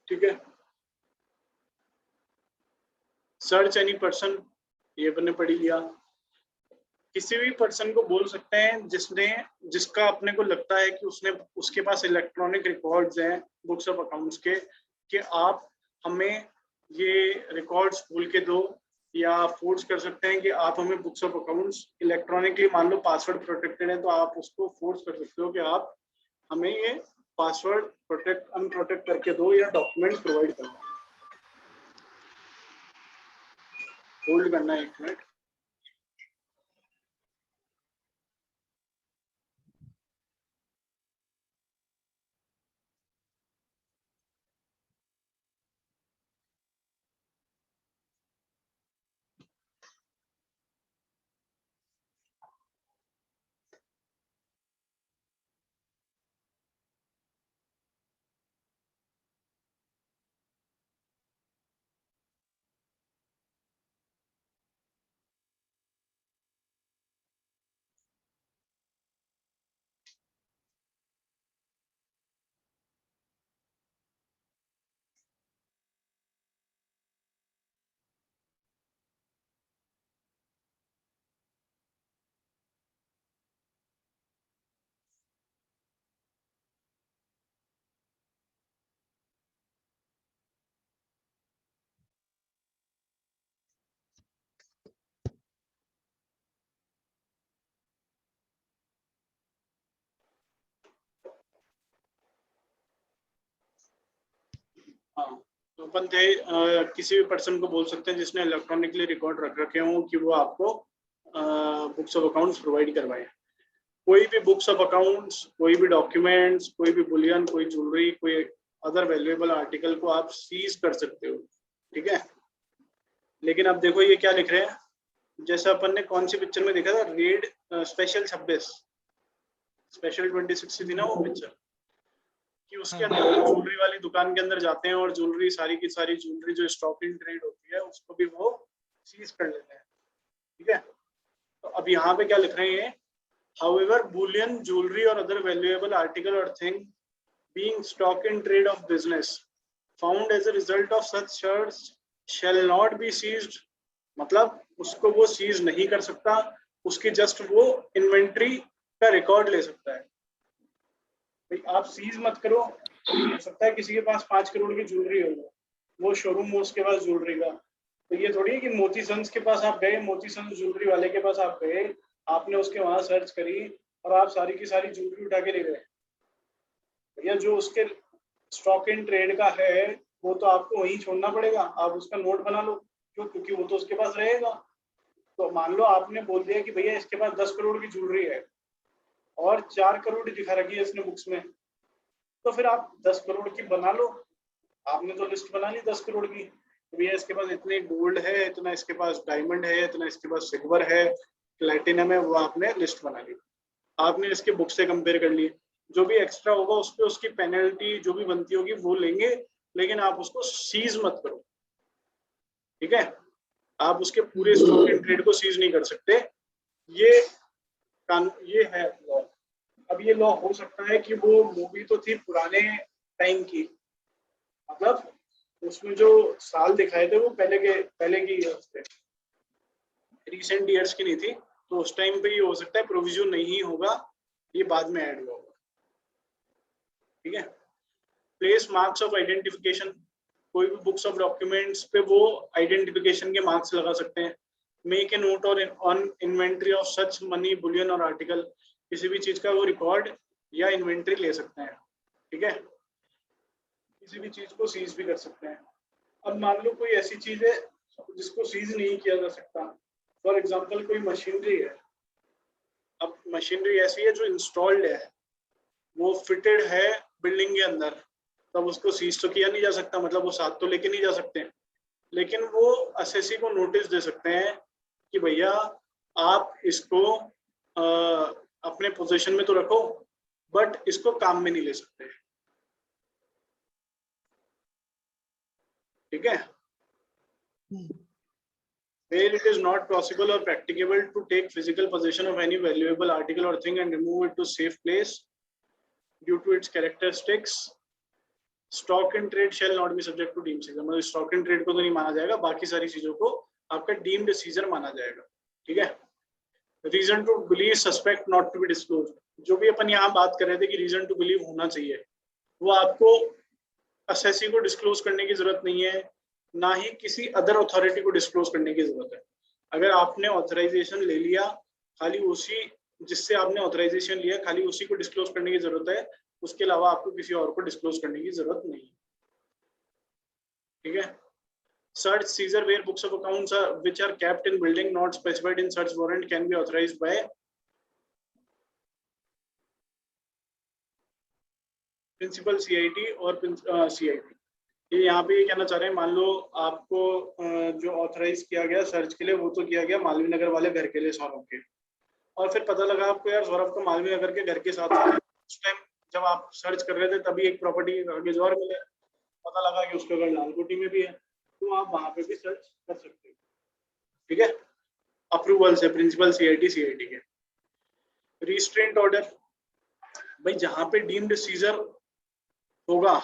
ठीक है। सर्च एनी पर्सन, ये अपने पढ़ लिया। किसी भी पर्सन को बोल सकते हैं जिसका अपने को लगता है कि उसके पास इलेक्ट्रॉनिक रिकॉर्ड्स हैं बुक्स ऑफ अकाउंट्स के, कि आप हमें ये रिकॉर्ड्स खोल के दो, या फोर्स कर सकते हैं कि आप हमें बुक्स ऑफ अकाउंट्स इलेक्ट्रॉनिकली, मान लो पासवर्ड प्रोटेक्टेड है तो आप उसको फोर्स कर सकते हो कि आप हमें ये पासवर्ड अनप्रोटेक्ट करके दो या डॉक्यूमेंट प्रोवाइड करो। होल्ड करना है 1 मिनट। हाँ, तो अपन थे, किसी भी पर्सन को बोल सकते हैं जिसने इलेक्ट्रॉनिकली रिकॉर्ड रख रखे हों कि वो आपको बुक्स ऑफ अकाउंट्स प्रोवाइड करवाए। कोई भी बुक्स ऑफ अकाउंट्स, कोई भी डॉक्यूमेंट्स, कोई भी बुलियन, कोई ज्वेलरी, कोई अदर वैल्यूएबल आर्टिकल को आप सीज कर सकते हो। ठीक है। लेकिन अब देखो ये क्या लिख रहे हैं, जैसा अपन ने कौन सी पिक्चर में देखा था, रेड स्पेशल 26, स्पेशल 26 थी ना वो पिक्चर, कि उसके अंदर ज्वेलरी वाली दुकान के अंदर जाते हैं और ज्वेलरी, सारी की सारी ज्वेलरी जो स्टॉक इन ट्रेड होती है उसको भी वो सीज कर लेते हैं। ठीक है। तो अब यहाँ पे क्या लिख रहे हैं, however bullion, jewelry or other valuable article or thing being stock in trade of business found as a result of such shares shall not be seized, मतलब उसको वो सीज नहीं कर सकता, उसकी जस्ट वो इन्वेंट्री का रिकॉर्ड ले सकता है। भाई आप सीज मत करो, हो सकता है किसी के पास 5 करोड़ की ज्वेलरी हो, वो शोरूम हो उसके पास ज्वेलरी का, तो ये थोड़ी है कि मोती सन्स के पास आप गए, मोती सन्स ज्वेलरी वाले के पास आप गए, आपने उसके वहां सर्च करी और आप सारी की सारी ज्वेलरी उठा के ले गए। भैया जो उसके स्टॉक इन ट्रेड का है वो तो आपको वहीं छोड़ना पड़ेगा, आप उसका नोट बना लो, क्यों? क्योंकि वो तो उसके पास रहेगा। तो मान लो आपने बोल दिया कि भैया इसके पास 10 करोड़ की ज्वेलरी है और 4 करोड़ दिखा रखी है इसने बुक्स में, तो फिर आप 10 करोड़ की बना लो। आपने तो लिस्ट बना ली 10 करोड़ की, तो भैया इसके पास इतने गोल्ड है, इतना इसके पास डायमंड है, इतना इसके पास सिल्वर है, प्लेटिनम है, वो आपने लिस्ट बना ली। आपने इसके बुक से कंपेयर कर लिए, जो भी एक्स्ट्रा होगा उस पर उसकी पेनल्टी जो भी बनती होगी वो लेंगे, लेकिन आप उसको सीज मत करो, ठीक है? आप उसके पूरे स्टॉक इन ट्रेड को सीज नहीं कर सकते, ये ये है लॉ। अब ये लॉ हो सकता है कि वो मूवी तो थी पुराने टाइम की, मतलब उसमें जो साल दिखाए थे वो पहले की ईयर्स थे, रिसेंट ईयर्स की नहीं थी, तो उस टाइम पे ये हो सकता है प्रोविजन नहीं होगा, ये बाद में ऐड हुआ होगा, ठीक है? प्लेस मार्क्स ऑफ आइडेंटिफिकेशन, कोई भी बुक्स ऑफ डॉक्यूमेंट्स पे वो आइडेंटिफिकेशन के मार्क्स लगा सकते हैं। मेक ए नोट और on inventory of such money bullion और आर्टिकल, किसी भी चीज का वो रिकॉर्ड या इन्वेंट्री ले सकते हैं, ठीक है? किसी भी चीज को सीज भी कर सकते हैं। अब मान लो कोई ऐसी चीज है जिसको सीज नहीं किया जा सकता, फॉर एग्जाम्पल कोई मशीनरी है। अब मशीनरी ऐसी है जो इंस्टॉल्ड है, वो फिटेड है बिल्डिंग के अंदर, तब उसको सीज तो किया नहीं जा सकता, मतलब वो साथ तो लेके नहीं जा सकते, लेकिन वो एसएससी को नोटिस दे सकते हैं कि भैया आप इसको अपने पोजीशन में तो रखो, बट इसको काम में नहीं ले सकते, ठीक है? Where it is not possible or practicable to take physical possession of any valuable article or thing and remove it to safe place due to its characteristics, stock in trade shall not be subject to deemed seizure, मतलब stock in trade को तो नहीं माना जाएगा, बाकी सारी चीजों को आपका deemed seizure माना जाएगा, ठीक है? Reason to believe suspect not to be disclosed, जो भी अपन यहाँ बात कर रहे थे कि reason to believe होना चाहिए, वो आपको एसएससी को डिस्क्लोज करने की जरूरत नहीं है, ना ही किसी अदर अथॉरिटी को डिस्क्लोज करने की जरूरत है। अगर आपने ऑथराइजेशन ले लिया, खाली उसी जिससे आपने ऑथराइजेशन लिया खाली उसी को डिस्क्लोज करने की जरूरत है, उसके अलावा आपको किसी और को डिस्क्लोज करने की जरूरत नहीं, ठीक है? Search seizure where books of accounts which are kept in building not specified in search warrant can be authorised by principal CIT और सीआईटी। ये यहाँ पे ये कहना चाह रहे हैं, मान लो आपको जो ऑथराइज किया गया सर्च के लिए वो तो किया गया मालवीय नगर वाले घर के लिए सौरभ के, और फिर पता लगा आपको यार सौरभ को मालवीय नगर के घर के साथ उस टाइम जब आप सर्च कर रहे थे तभी एक प्रॉपर्टी कागज और मिले, पता लगा कि उसका घर लालकोटी में भी है, तो आप वहां पे भी सर्च कर सकते हो, ठीक है? अप्रूवल से प्रिंसिपल सीआईटी के। रिस्ट्रेंट ऑर्डर, भाई जहां पे डीम्ड सीजर होगा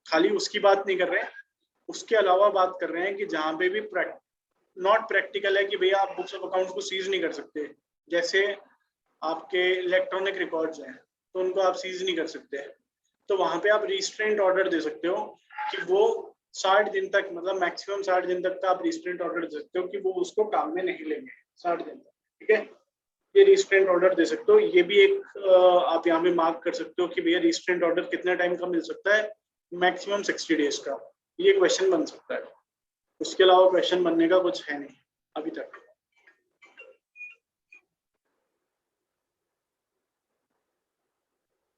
खाली उसकी बात नहीं कर रहे हैं, उसके अलावा बात कर रहे हैं कि जहां पे भी नॉट प्रैक्टिकल है कि भैया आप बुक्स ऑफ अकाउंट्स को सीज नहीं कर सकते, जैसे आपके इलेक्ट्रॉनिक रिकॉर्ड्स हैं तो उनको आप सीज नहीं कर सकते, तो वहां पे आप रिस्ट्रेंट ऑर्डर दे सकते हो कि वो 60 दिन तक, मतलब मैक्सिमम 60 दिन तक का आप रिस्ट्रेंट ऑर्डर दे सकते हो कि वो उसको काम में नहीं लेंगे 60 दिन तक, ठीक है? ये रिस्ट्रेंट ऑर्डर दे सकते हो। ये भी एक आप यहाँ पे मार्क कर सकते हो कि भैया रिस्ट्रेंट ऑर्डर कितने टाइम का मिल सकता है, मैक्सिमम 60 डेज का, ये क्वेश्चन बन सकता है। उसके अलावा क्वेश्चन बनने का कुछ है नहीं अभी तक।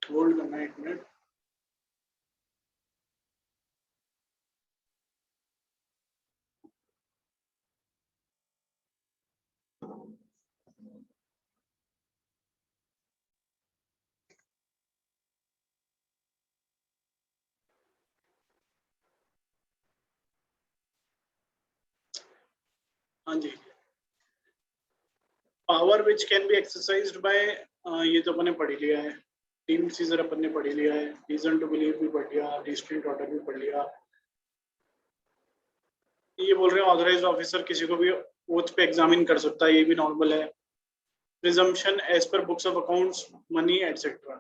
होल्ड करना है 1 मिनट। हाँ जी, power which can be exercised by, ये तो अपने पढ़ लिया है। टीम सीजर अपन ने पढ़ लिया है, रीजन टू बिलीव भी पढ़ लिया, डिस्ट्रिक्ट ऑर्डर भी पढ़ लिया। ये बोल रहे हैं ऑथराइज्ड ऑफिसर किसी को भी ओथ पे एग्जामिन कर सकता है, ये भी नॉर्मल है। Presumption as per books of accounts, money etcetera.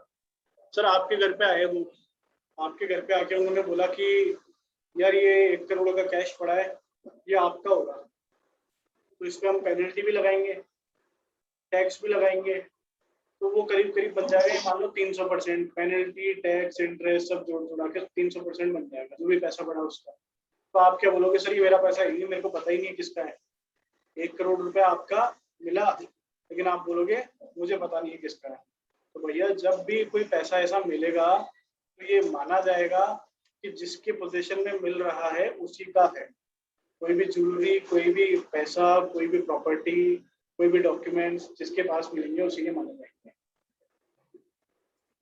Sir आपके घर पे आए वो, आपके घर पे आके उन्होंने बोला कि यार ये 1 करोड़ का कैश पड़ा है, ये आपका होगा, तो इस पे हम पेनल्टी भी लगाएंगे, टैक्स भी लगाएंगे, तो वो करीब करीब बन जाएगा मान लो 300%, पेनल्टी टैक्स इंटरेस्ट सब जोड़ जोड़ा के 300% बन जाएगा जो भी पैसा पड़ा उसका। तो आप क्या बोलोगे, सर ये मेरा पैसा है, मेरे को पता ही नहीं किसका है, 1 करोड़ रुपए आपका मिला, लेकिन आप बोलोगे मुझे पता नहीं है किसका है। तो भैया जब भी कोई पैसा ऐसा मिलेगा तो ये माना जाएगा कि जिसके पोजीशन में मिल रहा है उसी का है। कोई भी ज्वेलरी, कोई भी पैसा, कोई भी प्रॉपर्टी, कोई भी डॉक्यूमेंट्स जिसके पास मिलेंगे उसी के माने जाएंगे।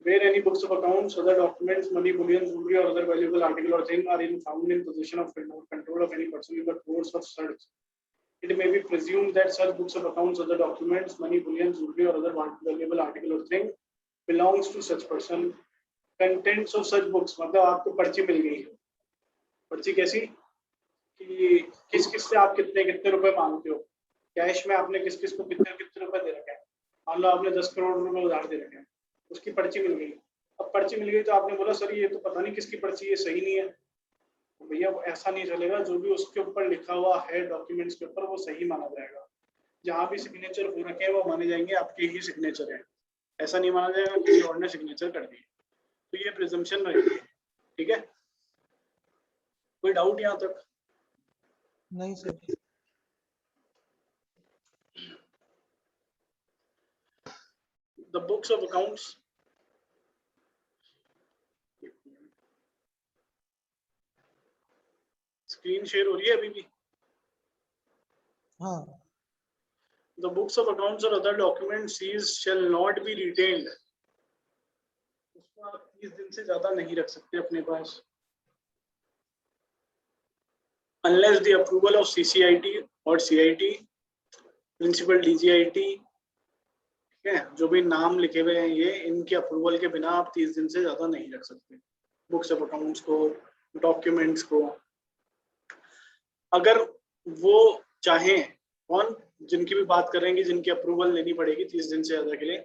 Where any books of accounts, other documents, money, bullion, jewelry, or other valuable article or thing are found in possession of control of any person in the course of search, it may be presumed that such books of accounts, other documents, money, bullion, jewelry, or other valuable article or thing belongs to such person. Contents of such books, मतलब आपको पर्ची मिल गई, पर्ची कैसी कि किस किस से आप कितने कितने रुपए मांगते हो, कैश में आपने किस किस को कितने कितने रुपए दे रखे हैं, मान लो आपने 10 करोड़ रुपए उधार दे रखे हैं, उसकी पर्ची मिल गई। अब पर्ची मिल गई तो आपने बोला सर ये तो पता नहीं किसकी पर्ची, ये सही नहीं है, तो भैया ऐसा नहीं चलेगा, जो भी उसके ऊपर लिखा हुआ है डॉक्यूमेंट्स के ऊपर वो सही माना जाएगा। जहाँ भी सिग्नेचर हो रखे हैं वो माने जाएंगे आपके ही सिग्नेचर है, ऐसा नहीं माना जाएगा किसी और ने सिग्नेचर कर दिए। तो ये प्रिजम्पशन रहेगी, ठीक है। कोई डाउट यहाँ तक? नहीं sir. The books of accounts, screen share हो रही है अभी भी? हाँ। The books of accounts or other documents seized shall not be retained. उसको आप 30 दिन से ज्यादा नहीं रख सकते अपने पास, unless the approval of CCIT or CIT, principal DGIT, ठीक है, जो भी नाम लिखे हुए हैं ये, इनके अप्रूवल के बिना आप 30 दिन से ज्यादा नहीं रख सकते बुक्स ऑफ अकाउंट्स को, डॉक्यूमेंट्स को। अगर वो चाहें, कौन, जिनकी भी बात कर रहे हैं कि जिनकी अप्रूवल लेनी पड़ेगी 30 दिन से ज्यादा के लिए,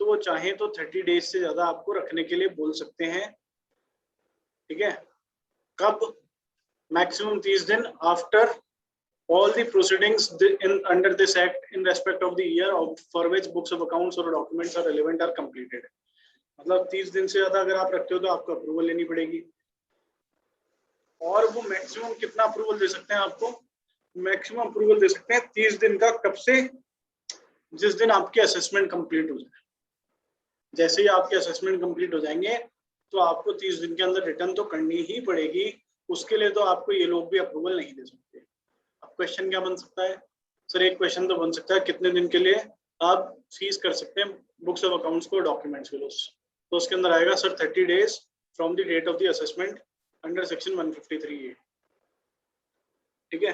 तो वो चाहें तो 30 डेज से ज्यादा आपको रखने के लिए बोल सकते हैं, ठीक है। कब? मैक्सिमम 30 दिन after all the proceedings under this act in respect of the year for which books of accounts or documents are relevant are completed. मतलब 30 दिन से ज्यादा अगर आप रखते हो तो आपको अप्रूवल लेनी पड़ेगी। और वो मैक्सिमम कितना अप्रूवल दे सकते हैं आपको? मैक्सिमम अप्रूवल दे सकते हैं 30 दिन का। कब से? जिस दिन आपके असेसमेंट कंप्लीट हो जाए। जैसे ही आपके असेसमेंट कंप्लीट हो जाएंगे तो आपको 30 दिन के अंदर रिटर्न तो करनी ही पड़ेगी, उसके लिए तो आपको ये लोग भी अप्रूवल नहीं दे सकते। अब क्वेश्चन क्या बन सकता है? सर एक क्वेश्चन तो बन सकता है कितने दिन के लिए आप सीज कर सकते हैं बुक्स ऑफ अकाउंट्स को, डॉक्यूमेंट्स को। तो उसके अंदर आएगा sir 30 days from the date of the assessment under section 153A, ठीक है।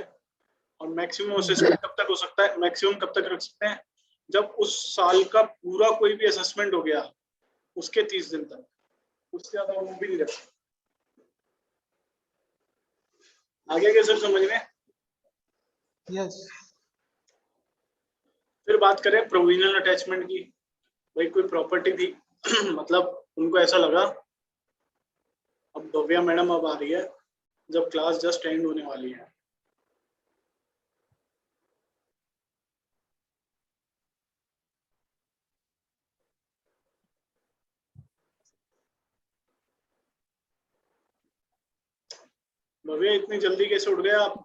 और मैक्सिमम असेसमेंट कब तक हो सकता है? मैक्सिमम कब तक रख सकते हैं? जब उस साल का पूरा कोई भी असेसमेंट हो गया उसके 30 दिन तक, उससे ज्यादा वो भी नहीं रख सकते। आगे क्या सर समझ में? यस। फिर बात करें प्रोविजनल अटैचमेंट की। भाई कोई प्रॉपर्टी थी मतलब उनको ऐसा लगा, अब भव्या मैडम अब आ रही है जब क्लास जस्ट एंड होने वाली है, भव्या इतनी जल्दी कैसे उठ गए आप?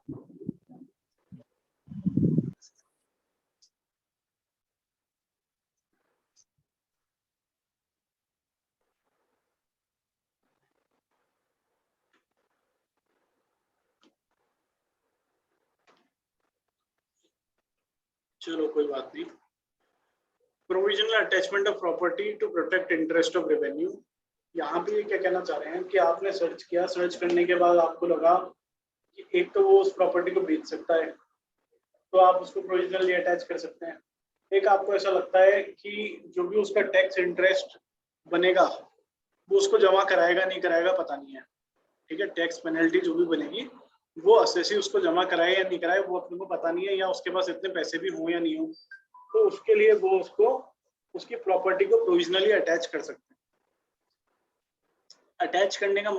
चलो कोई बात नहीं। Provisional attachment of property to protect interest of revenue. यहाँ पे क्या कहना चाह रहे हैं कि आपने सर्च किया, सर्च करने के बाद आपको लगा कि एक तो वो उस प्रॉपर्टी को बेच सकता है तो आप उसको प्रोविजनली अटैच कर सकते हैं। एक आपको ऐसा लगता है कि जो भी उसका टैक्स इंटरेस्ट बनेगा वो उसको जमा कराएगा नहीं कराएगा पता नहीं है, ठीक है। टैक्स पेनल्टी जो भी बनेगी वो असेसी उसको जमा कराए या नहीं कराए वो अपने को पता नहीं है, या उसके पास इतने पैसे भी हों या नहीं हो, तो उसके लिए वो उसको उसकी प्रॉपर्टी को प्रोविजनली अटैच कर सकते हैं। अटैच करने का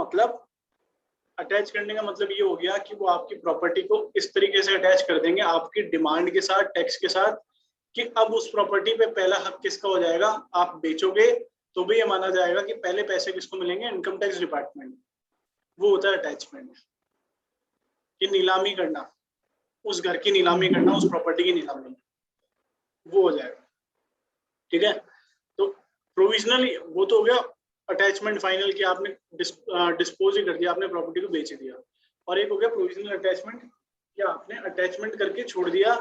मतलब ये हो गया कि वो आपकी प्रॉपर्टी को इस तरीके से अटैच कर देंगे आपकी डिमांड के साथ, टैक्स के साथ, कि अब उस प्रॉपर्टी पे पहला हक किसका हो जाएगा, आप बेचोगे तो भी ये माना जाएगा कि पहले पैसे किसको मिलेंगे, इनकम टैक्स डिपार्टमेंट। वो होता है अटैचमेंट, कि नीलामी करना, उस घर की नीलामी करना, उस प्रॉपर्टी की नीलामी, वो हो जाएगा, ठीक है। तो प्रोविजनली वो तो हो गया अटैचमेंट फाइनल, कि आपने डिस्पोज ही कर दिया, आपने प्रॉपर्टी को बेच दिया। और एक हो गया प्रोविजनल अटैचमेंट, कि आपने अटैचमेंट करके छोड़ दिया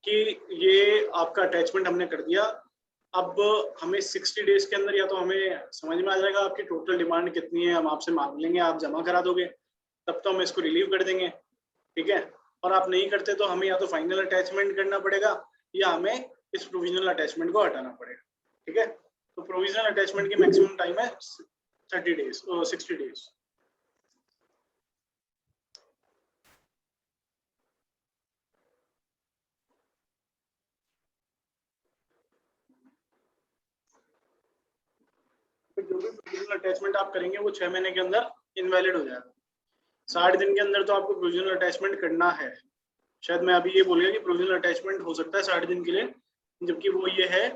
कि ये आपका अटैचमेंट हमने कर दिया, अब हमें 60 डेज के अंदर या तो हमें समझ में आ जाएगा आपकी टोटल डिमांड कितनी है, हम आपसे मांग लेंगे, आप जमा करा दोगे, तब तो हम इसको रिलीव कर देंगे, ठीक है। और आप नहीं करते तो हमें या तो फाइनल अटैचमेंट करना पड़ेगा या हमें इस प्रोविजनल अटैचमेंट को हटाना पड़ेगा, ठीक है। तो प्रोविजनल अटैचमेंट की मैक्सिमम टाइम है 30 डेज और 60 डेज। जो भी प्रोविजनल अटैचमेंट आप करेंगे वो 6 महीने के अंदर इनवैलिड हो जाएगा। 60 दिन के अंदर तो आपको प्रोविजनल अटैचमेंट करना है। शायद मैं अभी ये बोल गया कि प्रोविजनल अटैचमेंट हो सकता है 60 दिन के लिए, जबकि वो ये है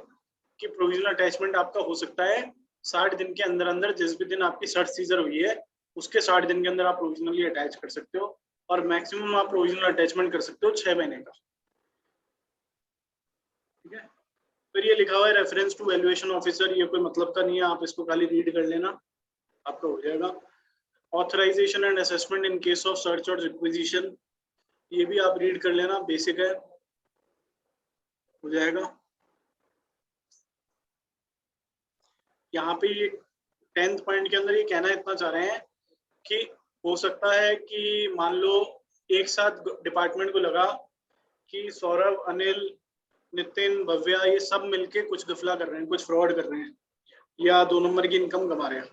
कि प्रोविजनल अटैचमेंट आपका हो सकता है 60 दिन के अंदर अंदर, जिस भी दिन आपकी सर्च सीजर हुई है उसके 60 दिन के अंदर आप प्रोविजनली अटैच कर सकते हो, और मैक्सिमम आप प्रोविजनल अटैचमेंट कर सकते हो 6 महीने का, ठीक है। फिर ये लिखा हुआ है रेफरेंस टू वैल्यूएशन ऑफिसर, ये कोई मतलब का नहीं है, आप इसको खाली रीड कर लेना, आपका हो जाएगा। Authorisation and assessment in case of search और रिक्विजिशन, ये भी आप रीड कर लेना, बेसिक है, हो जाएगा। यहाँ पे ये 10th पॉइंट के अंदर ये कहना इतना चाह रहे हैं कि हो सकता है कि मान लो एक साथ डिपार्टमेंट को लगा कि सौरभ, अनिल, नितिन, भव्या ये सब मिलके कुछ गफला कर रहे हैं, कुछ फ्रॉड कर रहे हैं, या 2 नंबर की इनकम कमा रहे हैं,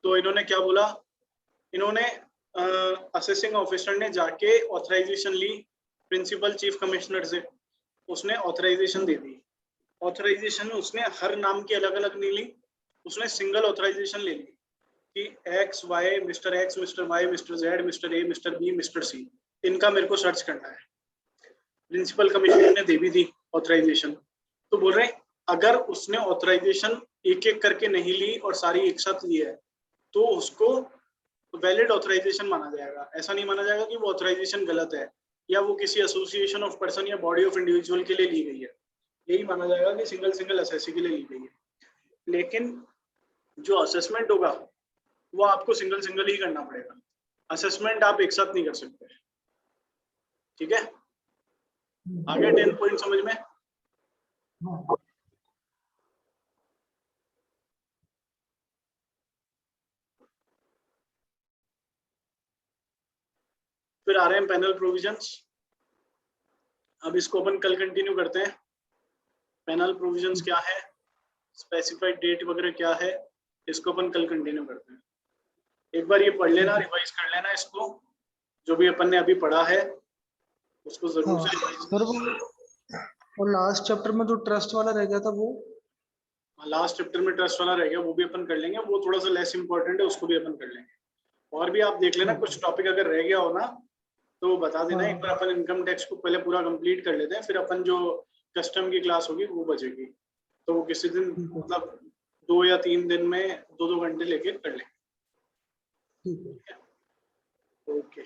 तो इन्होंने क्या बोला, इन्होंने असेसिंग ऑफिसर ने जाके ऑथराइजेशन ली प्रिंसिपल चीफ कमिश्नर से, उसने ऑथराइजेशन दे दी। ऑथराइजेशन उसने हर नाम की अलग अलग नहीं ली, उसने सिंगल ऑथराइजेशन ले ली कि X Y, mister X, mister Y, mister Z, mister A, mister B, mister C, इनका मेरे को सर्च करना है। प्रिंसिपल कमिश्नर ने दे भी दी ऑथराइजेशन, तो बोल रहे हैं अगर उसने ऑथराइजेशन एक एक करके नहीं ली और सारी एक साथ ली है तो उसको वैलिड ऑथराइजेशन माना जाएगा। ऐसा नहीं माना जाएगा कि वो ऑथराइजेशन गलत है या वो किसी एसोसिएशन ऑफ पर्सन या बॉडी ऑफ इंडिविजुअल के लिए ली गई है, यही माना जाएगा कि सिंगल सिंगल असेसी के लिए ली गई है। लेकिन जो असेसमेंट होगा वो आपको सिंगल सिंगल ही करना पड़ेगा, असेसमेंट आप एक साथ नहीं कर सकते, ठीक है। आगे 10 पॉइंट समझ में। फिर आ रहे हैं पैनल प्रोविजंस, अब इसको अपन कल कंटिन्यू करते हैं। पैनल प्रोविजंस क्या है, स्पेसिफाइड डेट वगैरह क्या है, इसको अपन कल कंटिन्यू करते हैं। एक बार ये पढ़ लेना, रिवाइज कर लेना इसको, जो भी अपन ने अभी पढ़ा है उसको जरूर से रिवाइज सर वो लास्ट चैप्टर में जो ट्रस्ट वाला रह गया था वो, लास्ट चैप्टर में ट्रस्ट वाला रह गया, वो भी अपन कर लेंगे, वो थोड़ा सा लेस इंपॉर्टेंट है, उसको भी अपन कर लेंगे। और भी आप देख लेना, कुछ टॉपिक अगर रह गया हो ना तो वो बता देना। एक बार अपन इनकम टैक्स को पहले पूरा कंप्लीट कर लेते हैं, फिर अपन जो कस्टम की क्लास होगी वो बचेगी, तो वो किसी दिन मतलब 2 या 3 दिन में 2-2 घंटे लेके कर लेंगे। ओके।